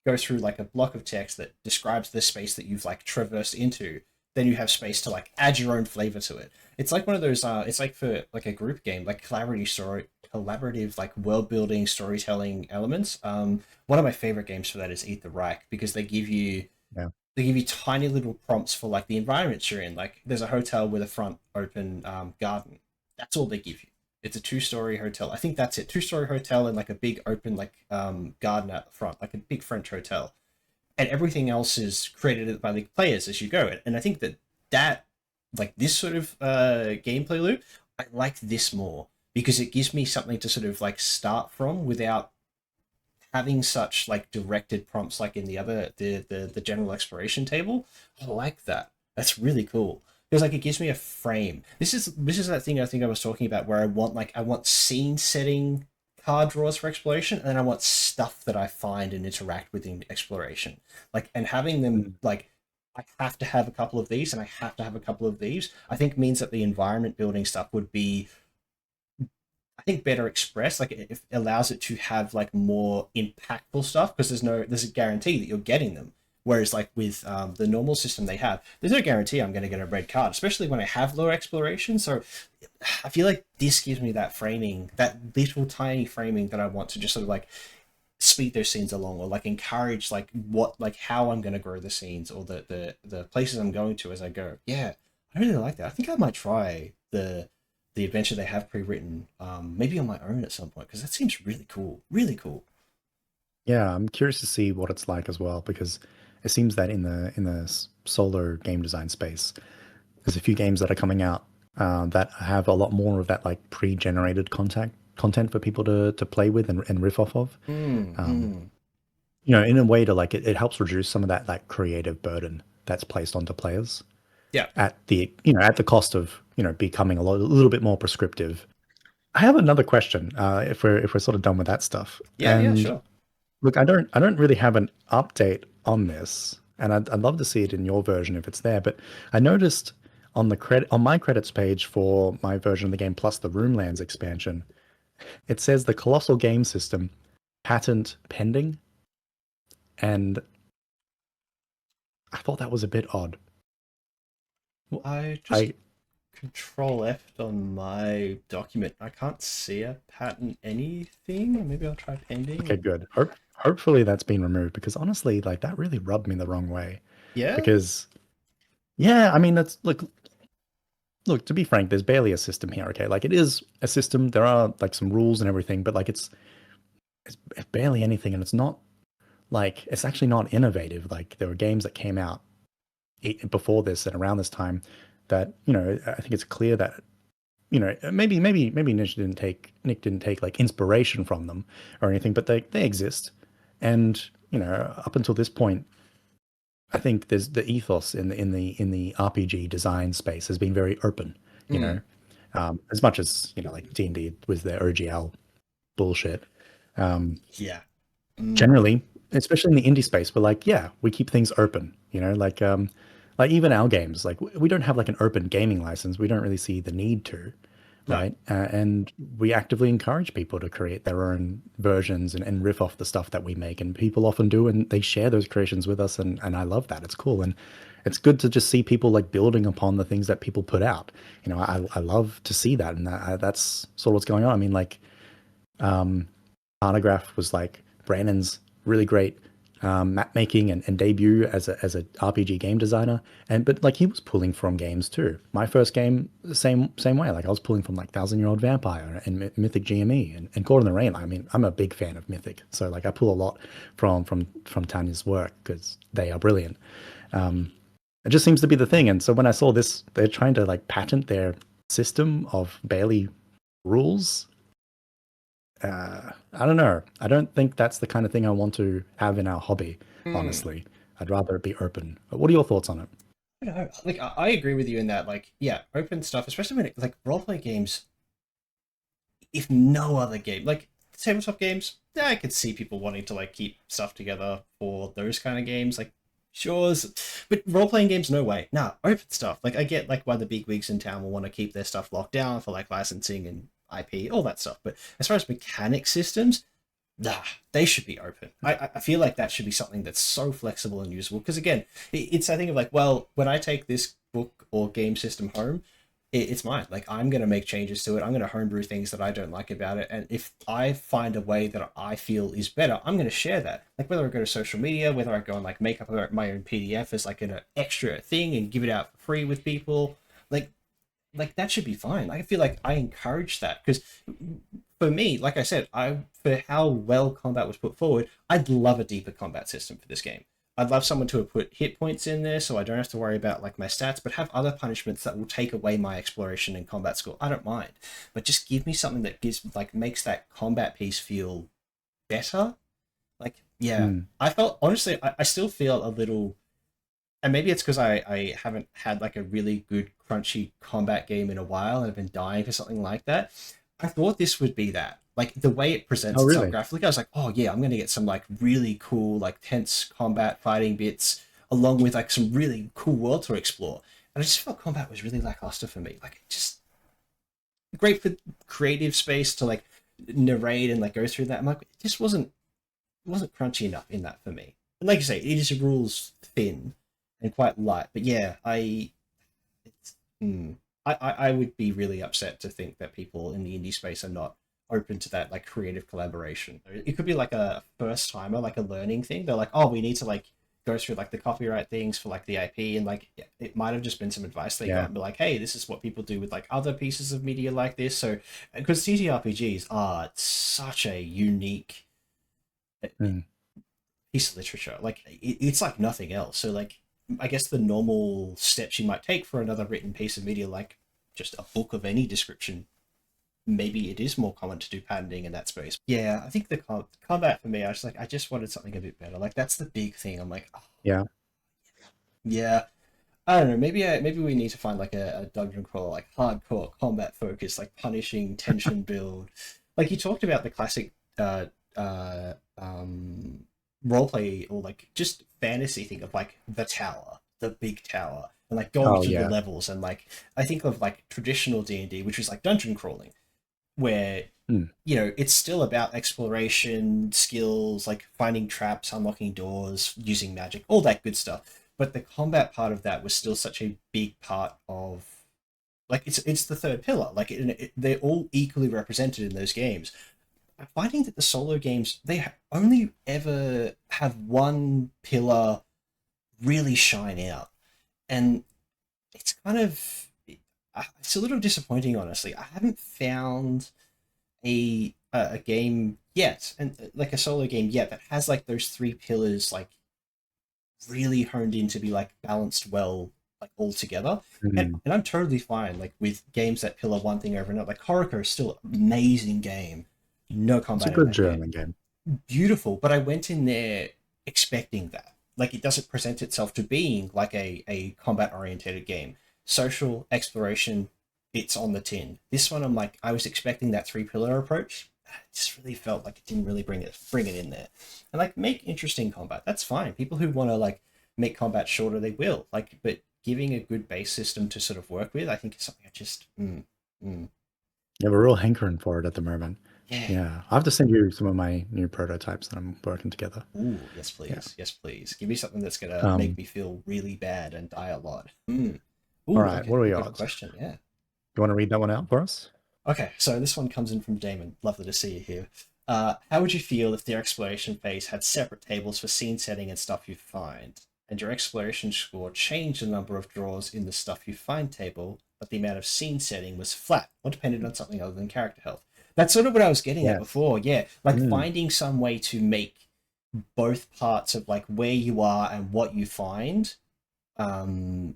go through like a block of text that describes the space that you've like traversed into. Then you have space to like add your own flavor to it. It's like one of those it's like for like a group game, like collaborative like world building storytelling elements. One of my favorite games for that is Eat the Reich because yeah. they give you tiny little prompts for like the environments you're in. Like there's a hotel with a front open garden. That's all they give you. It's a two-story hotel. I think that's it. Two-story hotel and like a big open like garden out the front, like a big French hotel. And everything else is created by the players as you go. And I think that like this sort of gameplay loop, I like this more because it gives me something to sort of like start from without having such like directed prompts like in the other the general exploration table. I like that. That's really cool because like it gives me a frame. This is that thing I think I was talking about where I want scene setting card draws for exploration, and then I want stuff that I find and interact with in exploration. Like and having them Mm. like I have to have a couple of these and I have to have a couple of these. I think means that the environment building stuff would be I think better expressed. Like it allows it to have like more impactful stuff because there's a guarantee that you're getting them. Whereas like with the normal system they have, there's no guarantee I'm going to get a red card, especially when I have low exploration. So I feel like this gives me that framing, that little tiny framing that I want to just sort of like speed those scenes along or like encourage like how I'm going to grow the scenes or the places I'm going to as I go. Yeah, I really like that. I think I might try the adventure they have pre-written, maybe on my own at some point because that seems really cool. Really cool. Yeah, I'm curious to see what it's like as well because it seems that in the solo game design space, there's a few games that are coming out that have a lot more of that like pre-generated content for people to play with and riff off of. Mm, Um, mm. in a way to like it helps reduce some of that like creative burden that's placed onto players Yeah, at the cost of becoming a little bit more prescriptive. I have another question, if we're sort of done with that stuff. yeah, And sure. look, I don't really have an update on this, and I'd love to see it in your version if it's there. But I noticed on my credits page for my version of the game plus the Roomlands expansion, it says the Colossal game system patent pending, and I thought that was a bit odd. Well, I just I control F on my document. I can't see a pattern anything. Maybe I'll try Okay, pending. good. Hopefully that's been removed because honestly, like that really rubbed me the wrong way. Yeah. Because yeah, I mean that's look, to be frank, there's barely a system here, okay? Like it is a system, there are like some rules and everything, but like it's barely anything and it's actually not innovative. Like there were games that came out before this and around this time that, I think it's clear that maybe Nick didn't take like inspiration from them or anything, but they exist. And, up until this point, I think there's the ethos in the RPG design space has been very open, you Mm, know, as much as like D&D with their OGL bullshit. Um, yeah. Mm, Generally, especially in the indie space, we're like, yeah, we keep things open, like even our games, like we don't have like an open gaming license. We don't really see the need to, no. right? And we actively encourage people to create their own versions and riff off the stuff that we make, and people often do, and they share those creations with us, and I love that. It's cool, and it's good to just see people like building upon the things that people put out. I love to see that, and that's sort of what's going on. I mean, like Artograph was like Brandon's really great map making and debut as a RPG game designer, and but like he was pulling from games too. My first game, the same way. Like I was pulling from like Thousand Year Old Vampire and Mythic GME and Caught in the Rain. I mean, I'm a big fan of Mythic, so like I pull a lot from Tanya's work because they are brilliant. It just seems to be the thing. And so when I saw this, they're trying to like patent their system of Bailey rules. I don't know. I don't think that's the kind of thing I want to have in our hobby, Mm. honestly. I'd rather it be open. But what are your thoughts on it? I don't know. Like, I agree with you in that, like, yeah, open stuff, especially when it, like, roleplay games, if no other game, like, tabletop games, yeah, I could see people wanting to, like, keep stuff together for those kind of games, like, sure, but role-playing games, no way. Nah, open stuff. Like, I get, like, why the big wigs in town will want to keep their stuff locked down for, like, licensing and IP, all that stuff, but as far as mechanic systems, nah, they should be open. I feel like that should be something that's so flexible and usable. Because again, it's a thing of like, well, when I take this book or game system home, it's mine. Like I'm gonna make changes to it. I'm gonna homebrew things that I don't like about it. And if I find a way that I feel is better, I'm gonna share that. Like whether I go to social media, whether I go and like make up my own PDF as like an extra thing and give it out for free with people. Like that should be fine. I feel like I encourage that because for me, like I said, I for how well combat was put forward, I'd love a deeper combat system for this game. I'd love someone to have put hit points in there so I don't have to worry about like my stats, but have other punishments that will take away my exploration and combat skill. I don't mind. But just give me something that gives like makes that combat piece feel better. Like, yeah. Mm. I felt honestly, I still feel a little and maybe it's because I haven't had like a really good crunchy combat game in a while and I've been dying for something like that. I thought this would be that. Like the way it presents Oh, itself really? graphically, I was like, oh yeah, I'm gonna get some like really cool, like tense combat fighting bits, along with like some really cool world to explore. And I just felt combat was really lackluster for me. Like just great for creative space to like narrate and like go through that. I'm like, it just wasn't crunchy enough in that for me. And like you say, it is rules thin and quite light. But yeah, it's, I would be really upset to think that people in the indie space are not open to that like creative collaboration. It could be like a first timer, like a learning thing. They're like, oh, we need to like go through like the copyright things for like the IP and like it might have just been some advice they got Yeah. and be like, hey, this is what people do with like other pieces of media like this. So because TTRPGs are such a unique Mm. piece of literature. Like it's like nothing else. So like I guess the normal steps you might take for another written piece of media, like just a book of any description, maybe it is more common to do patenting in that space. Yeah, I think the combat for me, I just wanted something a bit better. Like that's the big thing. I'm like, oh, Yeah. yeah. I don't know. Maybe we need to find like a dungeon crawler, like hardcore combat focus, like punishing tension build. Like you talked about the classic roleplay or like just fantasy thing of like the tower, the big tower, and like going Oh, through the yeah. levels and like I think of like traditional D&D, which is like dungeon crawling, where Mm. it's still about exploration, skills, like finding traps, unlocking doors, using magic, all that good stuff. But the combat part of that was still such a big part of like it's the third pillar. Like they're all equally represented in those games. I'm finding that the solo games only ever have one pillar really shine out, and it's kind of it's a little disappointing, honestly. I haven't found a game yet, and like a solo game yet that has like those three pillars like really honed in to be like balanced well like all together. Mm. And I'm totally fine like with games that pillar one thing over another. Like Horiko is still an amazing game. No It's a combat in good that game. German game. Beautiful, but I went in there expecting that. like it doesn't present itself to being like a combat oriented game. Social exploration, it's on the tin. This one, I'm like, I was expecting that three pillar approach. It just really felt like it didn't really bring it in there. And like make interesting combat. That's fine. People who want to like make combat shorter, they will. Like, but giving a good base system to sort of work with, I think is something I just mm, Yeah, we're real hankering for it at the moment. yeah. Yeah, I have to send you some of my new prototypes that I'm working together. Ooh, yes, Yeah. please. Yes, please. Give me something that's gonna make Um, me feel really bad and die a lot. all Ooh, right, okay. what are A the good odds? question. Yeah. You want to read that one out for us? Okay, so this one comes in from Damon. Lovely to see you here. How would you feel if the exploration phase had separate tables for scene setting and stuff you find, and your exploration score changed the number of draws in the stuff you find table, but the amount of scene setting was flat or depended on something other than character health? That's sort of what I was getting at Yes. before. Yeah, like Mm. finding some way to make both parts of like where you are and what you find um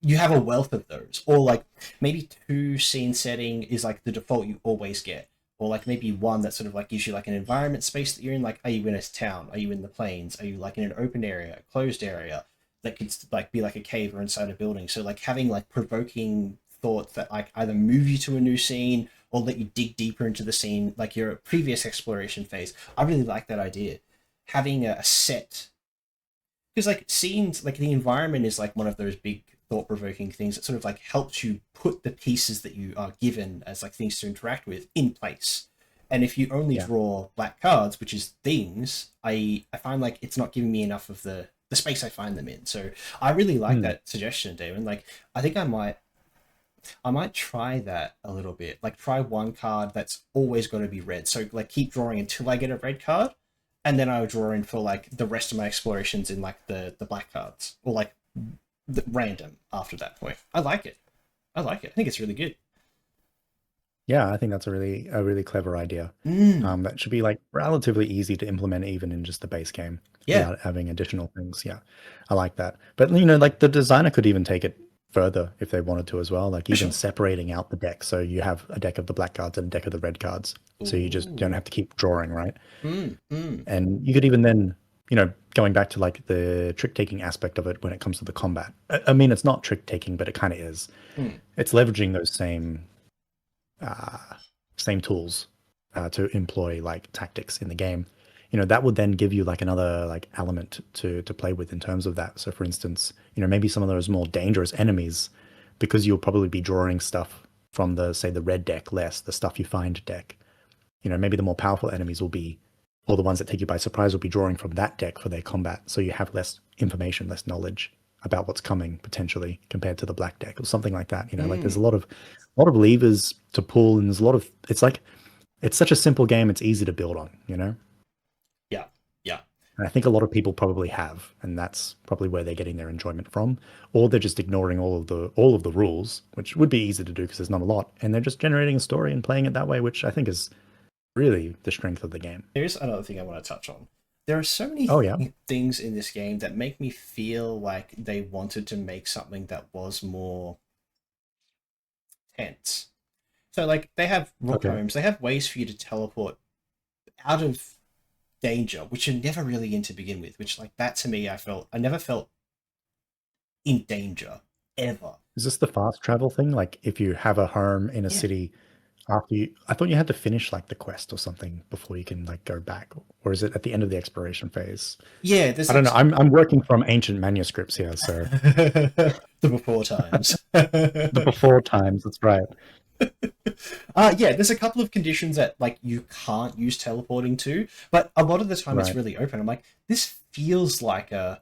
you have a wealth of those, or like maybe two scene setting is like the default you always get, or like maybe one that sort of like gives you like an environment space that you're in, like are you in a town, are you in the plains, are you like in an open area, a closed area, that could like be like a cave or inside a building. So like having like provoking thoughts that like either move you to a new scene or let you dig deeper into the scene like your previous exploration phase. I really like that idea, having a set, because like scenes, like the environment is like one of those big thought-provoking things that sort of like helps you put the pieces that you are given as like things to interact with in place. And if you only Yeah. draw black cards, which is things, I find like it's not giving me enough of the space I find them in. So I really like Mm. that suggestion, Damon. Like I think I might try that a little bit. Like try one card that's always going to be red. So like keep drawing until I get a red card, and then I'll draw in for like the rest of my explorations in like the black cards, or like the random after that point. I like it. I like it. I think it's really good. Yeah, I think that's a really clever idea. Mm. That should be like relatively easy to implement even in just the base game Yeah. without having additional things. Yeah, I like that. But like the designer could even take it further if they wanted to as well, like For even sure. separating out the deck so you have a deck of the black cards and a deck of the red cards. So you just don't Ooh. have to keep drawing, right? Mm. And you could even then, going back to like the trick taking aspect of it when it comes to the combat. I mean, it's not trick taking, but it kind of is. Mm. It's leveraging those uh, same tools to employ like tactics in the game. That would then give you like another like element to play with in terms of that. So, for instance, maybe some of those more dangerous enemies, because you'll probably be drawing stuff from the say the red deck less the stuff you find deck. Maybe the more powerful enemies will be, or the ones that take you by surprise will be drawing from that deck for their combat. So you have less information, less knowledge about what's coming potentially compared to the black deck or something like that. Like there's a Mm. lot of levers to pull, and there's a lot of it's like it's such a simple game, it's easy to build on. Yeah. Yeah. And I think a lot of people probably have, and that's probably where they're getting their enjoyment from, or they're just ignoring all of the rules, which would be easy to do because there's not a lot, and they're just generating a story and playing it that way, which I think is really the strength of the game. Here's another thing I want to touch on. There are so many Oh yeah. things in this game that make me feel like they wanted to make something that was more tense. So, like, they have rook Okay. homes, they have ways for you to teleport out of danger, which you're never really in to begin with. Which, like, that to me, I never felt in danger ever. Is this the fast travel thing? Like if you have a home in a Yeah, city I thought you had to finish like the quest or something before you can like go back, or is it at the end of the exploration phase? yeah. There's I don't like know. I'm working from ancient manuscripts here, so the before times. the before times. That's right. Yeah, there's a couple of conditions that like you can't use teleporting to, but a lot of the time it's Right. really open. I'm like, this feels like a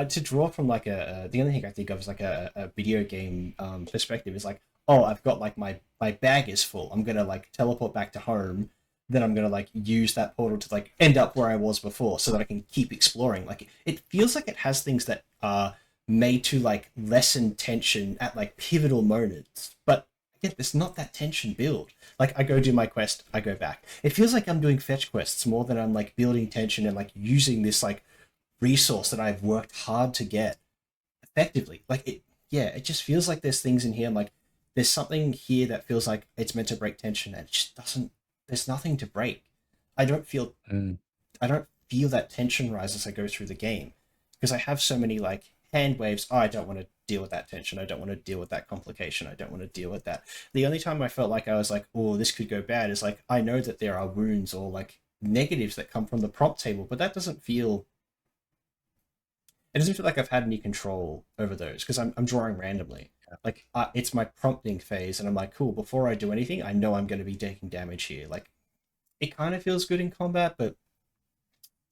to draw from like the only thing I think of is like a video game perspective is like, oh, I've got like my bag is full. I'm gonna like teleport back to home, then I'm gonna like use that portal to like end up where I was before, so that I can keep exploring. Like it feels like it has things that are made to like lessen tension at like pivotal moments, but again, there's not that tension build. Like I go do my quest, I go back. It feels like I'm doing fetch quests more than I'm like building tension and like using this like resource that I've worked hard to get effectively. Like it, yeah, it just feels like there's things in here. I'm like, there's something here that feels like it's meant to break tension, and it just doesn't. There's nothing to break. I don't feel. Mm. I don't feel that tension rise as I go through the game. because I have so many like hand waves. Oh, I don't want to deal with that tension. I don't want to deal with that complication. I don't want to deal with that. The only time I felt like I was like, oh, this could go bad is like I know that there are wounds or like negatives that come from the prompt table, but that doesn't feel. It doesn't feel like I've had any control over those because I'm drawing randomly. Like it's my prompting phase, and I'm like, cool. Before I do anything, I know I'm going to be taking damage here. Like it kind of feels good in combat, but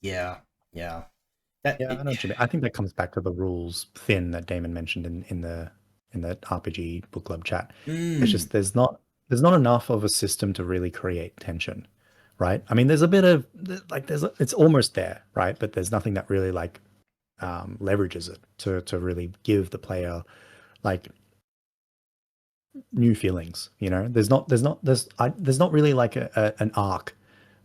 yeah, yeah, that Yeah, I know what you mean. I think that comes back to the rules thin that Damon mentioned in the RPG book club chat. It's mm, just there's not enough of a system to really create tension, right? I mean, there's a bit of like it's almost there, right? But there's nothing that really like leverages it to really give the player like new feelings. You know, there's not really like an arc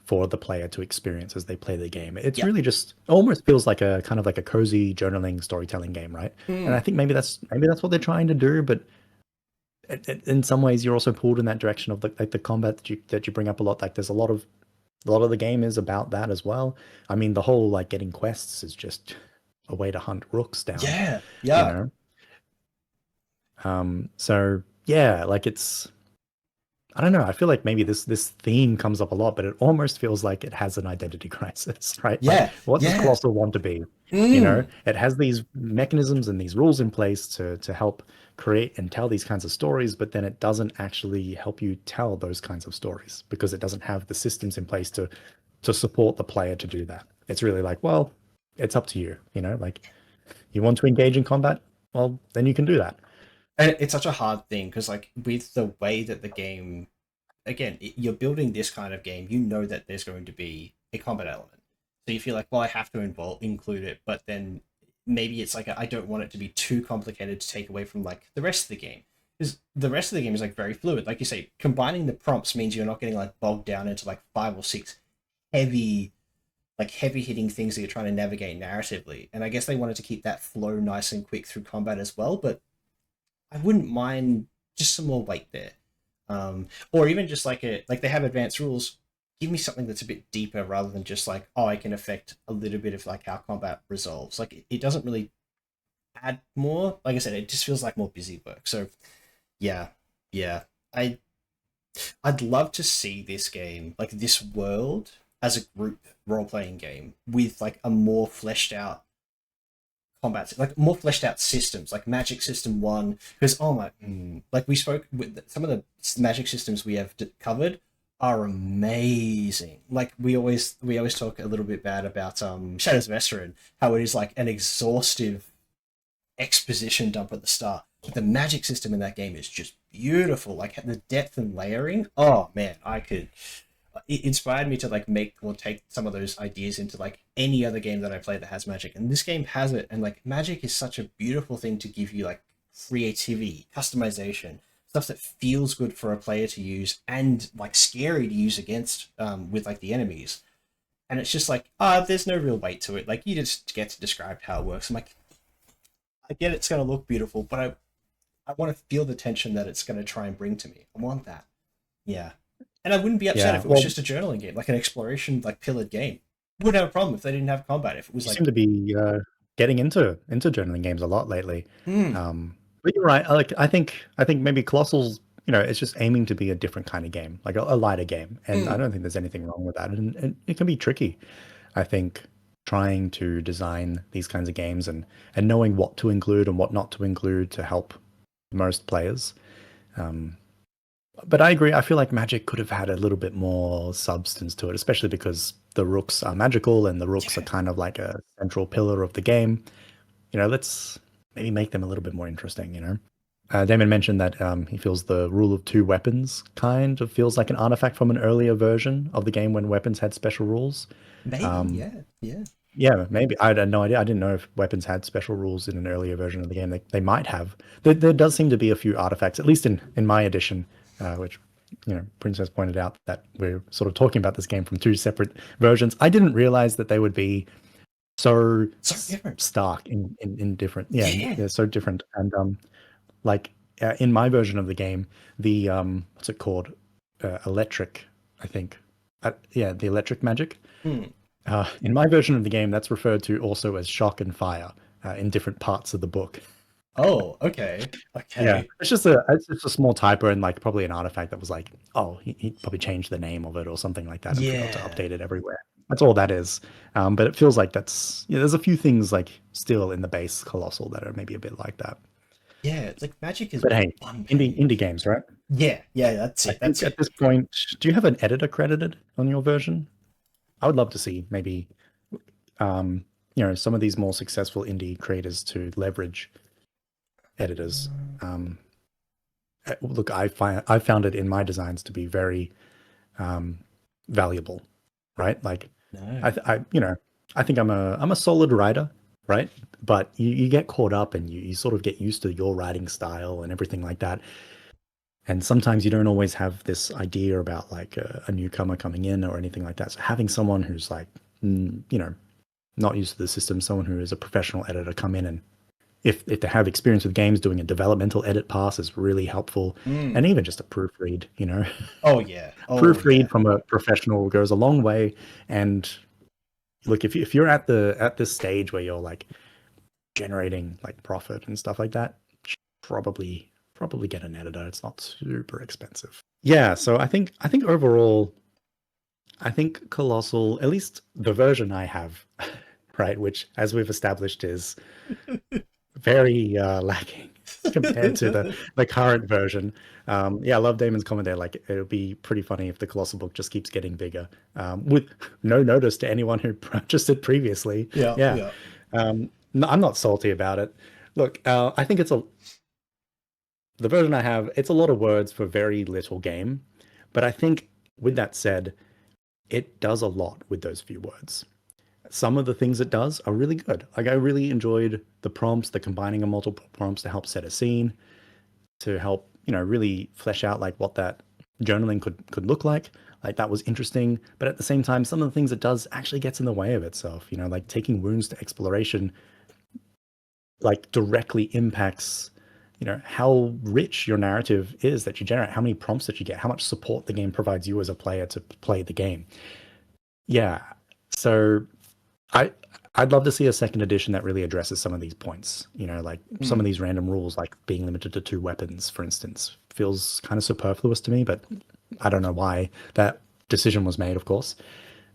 for the player to experience as they play the game. It's yeah, really just almost feels like a kind of like a cozy journaling storytelling game, right? And I mm, think maybe that's what they're trying to do, but in some ways you're also pulled in that direction of like the combat that you bring up a lot. Like there's a lot of the game is about that as well. I mean, the whole like getting quests is just a way to hunt rooks down, yeah, you yeah. know? So yeah, like it's I don't know. I feel like maybe this theme comes up a lot, but it almost feels like it has an identity crisis, right? Like, Yeah, what does yeah. Colossal want to be? You know, Mm. it has these mechanisms and these rules in place to help create and tell these kinds of stories, but then it doesn't actually help you tell those kinds of stories because it doesn't have the systems in place to support the player to do that. It's really like, well, it's up to you, you know, like you want to engage in combat, well, then you can do that. And it's such a hard thing because, like, with the way that the game, again, you're building this kind of game, you know that there's going to be a combat element. So you feel like, well, I have to include it, but then maybe it's like I don't want it to be too complicated to take away from like the rest of the game. Because the rest of the game is like very fluid. Like you say, combining the prompts means you're not getting like bogged down into like five or six heavy heavy hitting things that you're trying to navigate narratively. And I guess they wanted to keep that flow nice and quick through combat as well, but I wouldn't mind just some more weight there. Or even just like they have advanced rules. Give me something that's a bit deeper rather than just like, oh, I can affect a little bit of like how combat resolves. Like it doesn't really add more. Like I said, it just feels like more busy work. So yeah, yeah. I I'd love to see this game, like this world, as a group role playing game with like a more fleshed out combat, like more fleshed out systems, like Magic System One. Because oh my, like we spoke with some of the Magic systems we have covered are amazing. Like we always talk a little bit bad about Shadows of Esrin, how it is like an exhaustive exposition dump at the start. But the magic system in that game is just beautiful. Like the depth and layering. Oh man, I could. It inspired me to like make or take some of those ideas into like any other game that I play that has magic, and this game has it. And like magic is such a beautiful thing to give you like creativity, customization, stuff that feels good for a player to use and like scary to use against with like the enemies. And it's just like there's no real weight to it. Like you just get to describe how it works. I'm like, I get it's going to look beautiful, but I want to feel the tension that it's going to try and bring to me. I want that. Yeah. And I wouldn't be upset Yeah, if it was well, just a journaling game, like an exploration, like pillared game. Wouldn't have a problem if they didn't have combat. If it was you seem like, to be getting into journaling games a lot lately. hmm, But you're right. I think maybe Colossal's you know it's just aiming to be a different kind of game, like a lighter game, and I hmm, don't think there's anything wrong with that. And it can be tricky. I think trying to design these kinds of games and knowing what to include and what not to include to help most players. Um, but I agree. I feel like Magic could have had a little bit more substance to it, especially because the rooks are magical and the rooks are yeah, kind of like a central pillar of the game. You know, let's maybe make them a little bit more interesting, you know? Damon mentioned that he feels the rule of two weapons kind of feels like an artifact from an earlier version of the game when weapons had special rules. maybe, Um, yeah, yeah. yeah, maybe. I had no idea. I didn't know if weapons had special rules in an earlier version of the game. They might have. There does seem to be a few artifacts, at least in my edition, which, you know, Princess pointed out that we're sort of talking about this game from two separate versions. I didn't realize that they would be so So different. stark in different. Yeah, Yeah, they're so different. And like in my version of the game, the what's it called? Electric, I think. Yeah, the electric magic. hmm. In my version of the game, that's referred to also as shock and fire in different parts of the book. Oh, okay. Yeah, Okay. it's just a small typo and like probably an artifact that was like, oh, he probably changed the name of it or something like that and forgot to Yeah. update it everywhere. That's all that is. But it feels like that's yeah. There's a few things like still in the base Colossal that are maybe a bit like that. Yeah, like Magic is But hey, one indie page. games, right? Yeah, yeah, that's I it. That's think at it. this point, do you have an editor credited on your version? I would love to see maybe um, some of these more successful indie creators to leverage editors. Um, Look, I found it in my designs to be very um, valuable, right? Like, No. I think I'm a solid writer, right? But you get caught up and you sort of get used to your writing style and everything like that. And sometimes you don't always have this idea about like a newcomer coming in or anything like that. So having someone who's like, not used to the system, someone who is a professional editor come in and if they have experience with games, doing a developmental edit pass is really helpful. And Mm. even just a proofread, Oh yeah. Oh proofread yeah. from a professional goes a long way. And look, if you're at this stage where you're like generating like profit and stuff like that, probably get an editor. It's not super expensive. Yeah, so I think overall, I think Colossal, at least the version I have, right, which as we've established is very lacking compared to the current version. Yeah, I love Damon's comment there. Like, it would be pretty funny if the Colossal book just keeps getting bigger, with no notice to anyone who purchased it previously. Yeah, Yeah, yeah. no, I'm not salty about it. Look, I think the version I have. It's a lot of words for very little game, but I think with that said, it does a lot with those few words. Some of the things it does are really good. Like I really enjoyed the prompts, the combining of multiple prompts to help set a scene, to help, really flesh out like what that journaling could look like. Like that was interesting. But at the same time, some of the things it does actually gets in the way of itself. Like taking wounds to exploration like directly impacts, how rich your narrative is that you generate, how many prompts that you get, how much support the game provides you as a player to play the game. Yeah. So I I'd love to see a second edition that really addresses some of these points. Like some of Mm. these random rules, like being limited to two weapons, for instance, feels kind of superfluous to me. But I don't know why that decision was made, of course.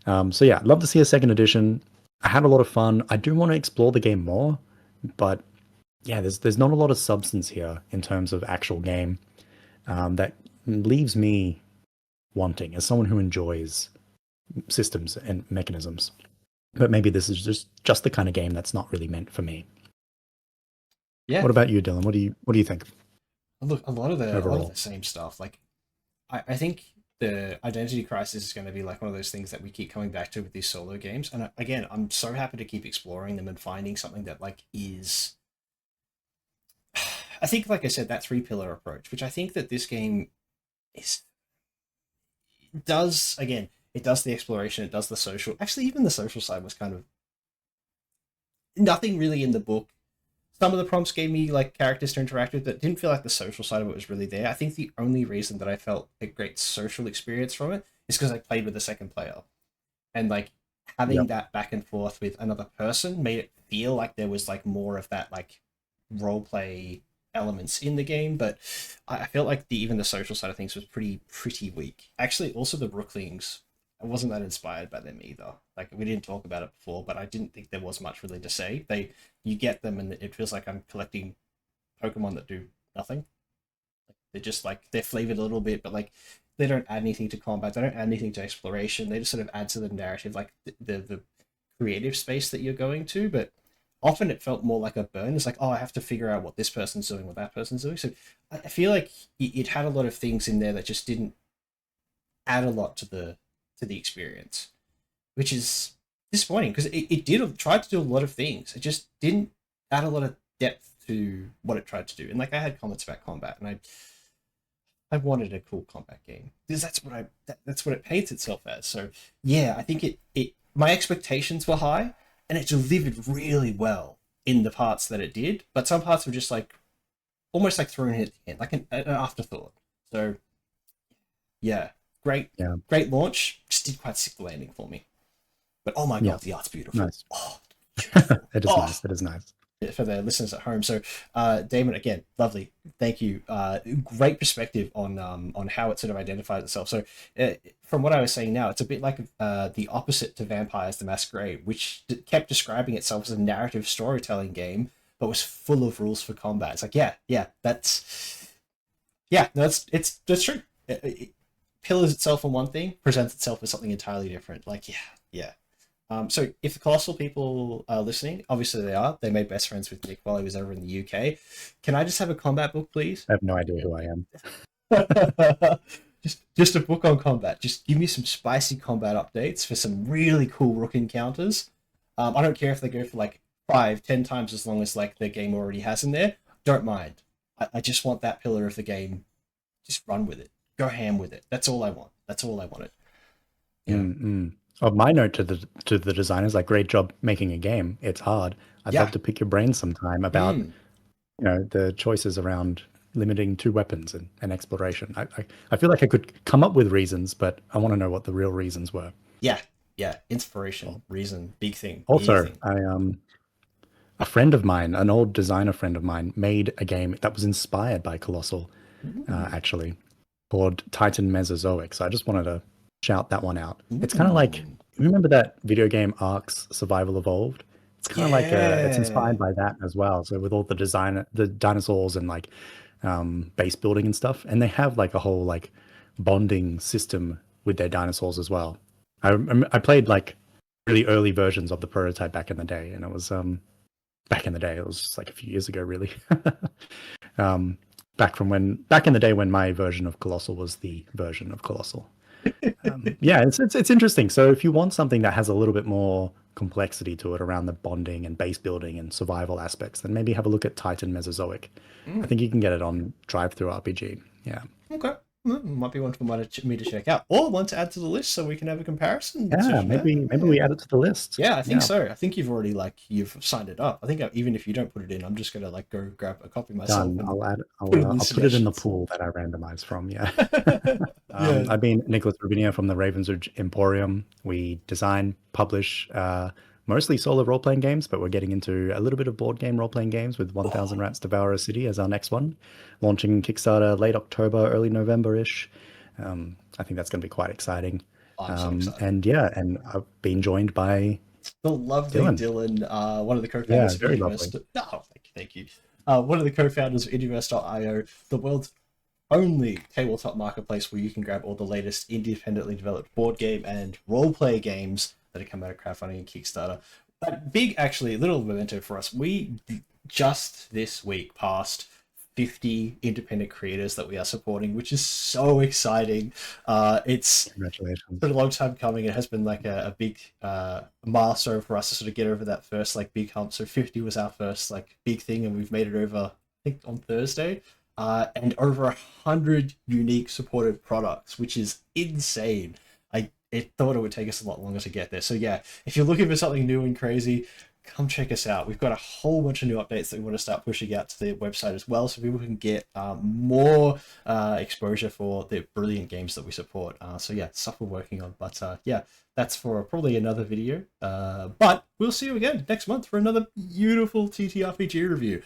So yeah, I'd love to see a second edition. I had a lot of fun. I do want to explore the game more, but yeah, there's not a lot of substance here in terms of actual game that leaves me wanting as someone who enjoys systems and mechanisms. But maybe this is just the kind of game that's not really meant for me. Yeah. What about you, Dylan? What do you think Look, a lot of the overall? same stuff. Like I think the identity crisis is going to be like one of those things that we keep coming back to with these solo games. And again, I'm so happy to keep exploring them and finding something that like is. I think, like I said, that three pillar approach, which I think that this game is does again. It does the exploration. It does the social. Actually, even the social side was kind of nothing really in the book. Some of the prompts gave me like characters to interact with, but didn't feel like the social side of it was really there. I think the only reason that I felt a great social experience from it is because I played with a second player, and like having Yep. that back and forth with another person made it feel like there was like more of that like role play elements in the game. But I felt like even the social side of things was pretty weak. Actually, also the Rooklings, I wasn't that inspired by them either. Like we didn't talk about it before, but I didn't think there was much really to say. You get them and it feels like I'm collecting Pokemon that do nothing. They're just like they're flavored a little bit, but like they don't add anything to combat. They don't add anything to exploration. They just sort of add to the narrative, like the creative space that you're going to. But often it felt more like a burn. It's like, oh, I have to figure out what this person's doing, what that person's doing. So I feel like it had a lot of things in there that just didn't add a lot to the experience, which is disappointing because it did try to do a lot of things. It just didn't add a lot of depth to what it tried to do. And like I had comments about combat, and I wanted a cool combat game because that's what it paints itself as. So yeah, I think it my expectations were high, and it delivered really well in the parts that it did. But some parts were just like almost like thrown in at the end, like an afterthought. So yeah, great Yeah. great launch. Just didn't quite stick the landing for me. But oh my Yeah, god, the art's beautiful. nice. Oh, beautiful. It is Oh, nice. It is nice. for the listeners at home. So, Damon, again, lovely. Thank you. Great perspective on how it sort of identifies itself. So, from what I was saying now, it's a bit like the opposite to Vampires: The Masquerade, which kept describing itself as a narrative storytelling game, but was full of rules for combat. It's like, that's true. It pillars itself on one thing, presents itself as something entirely different. Like, yeah. So if the Colossal people are listening, obviously they are. They made best friends with Nick while he was over in the UK. Can I just have a combat book, please? I have no idea who I am. just a book on combat. Just give me some spicy combat updates for some really cool Rook encounters. I don't care if they go for like 5, 10 times as long as like the game already has in there. Don't mind. I just want that pillar of the game. Just run with it. Go ham with it. That's all I want. That's all I wanted. Yeah. Mm-mm. Oh, my note to the designers, like, great job making a game. It's hard. I'd Yeah. love to pick your brain sometime about, the choices around limiting two weapons and exploration. I feel like I could come up with reasons, but I want to know what the real reasons were. Yeah. Yeah. Inspiration, reason, big thing. Big Also, thing. a friend of mine, an old designer friend of mine, made a game that was inspired by Colossal, actually, called Titan Mesozoic. So I just wanted to shout that one out. It's kind of like, remember that video game Arcs Survival Evolved? It's kind of like it's inspired by that as well. So with all the design, the dinosaurs and like base building and stuff, and they have like a whole like bonding system with their dinosaurs as well. I played like really early versions of the prototype back in the day, and it was back in the day. It was just like a few years ago, really. Back in the day when my version of Colossal was the version of Colossal. Yeah, it's interesting. So if you want something that has a little bit more complexity to it around the bonding and base building and survival aspects, then maybe have a look at Titan Mesozoic. I think you can get it on Drive-Thru RPG. Yeah. Okay. Might be one for me to check out, or one to add to the list so we can have a comparison. Yeah, maybe we add it to the list. Yeah, I think so. I think you've already you've signed it up. I think even if you don't put it in, I'm just gonna like go grab a copy myself. Done. I'll put it in the pool that I randomized from. Yeah. Yeah. I've been Nicholas Rubinia from the Ravenswood Emporium. We design, publish mostly solo role-playing games, but we're getting into a little bit of board game role-playing games with 1000 Rats Devour a City as our next one, launching Kickstarter late October, early November-ish. I think that's going to be quite exciting. I'm so excited. And I've been joined by the lovely Dylan, one of the co-founders of Indiverse. Oh, thank you. One of the co-founders of Indiverse.io, the world's only tabletop marketplace where you can grab all the latest independently developed board game and role-play games that have come out of crowdfunding and Kickstarter. But little memento for us. We just this week passed 50 independent creators that we are supporting, which is so exciting. It's Congratulations. been a long time coming. It has been like a big milestone for us to sort of get over that first like big hump. So 50 was our first like big thing, and we've made it over, I think, on Thursday. And over 100 unique supported products, which is insane. I thought it would take us a lot longer to get there. So yeah, if you're looking for something new and crazy, come check us out. We've got a whole bunch of new updates that we want to start pushing out to the website as well, so people can get more exposure for the brilliant games that we support. So yeah, stuff we're working on. But yeah, that's for probably another video. But we'll see you again next month for another beautiful TTRPG review.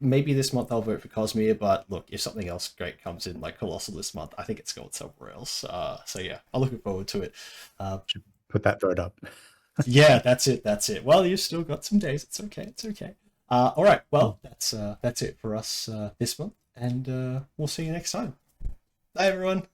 Maybe this month I'll vote for Cosmere, but look, if something else great comes in like Colossal this month, I think it's going somewhere else. So yeah, I'm looking forward to it. Put that vote up. Yeah, that's it. Well, you've still got some days. It's okay. All right, well, that's it for us this month, and we'll see you next time. Bye, everyone.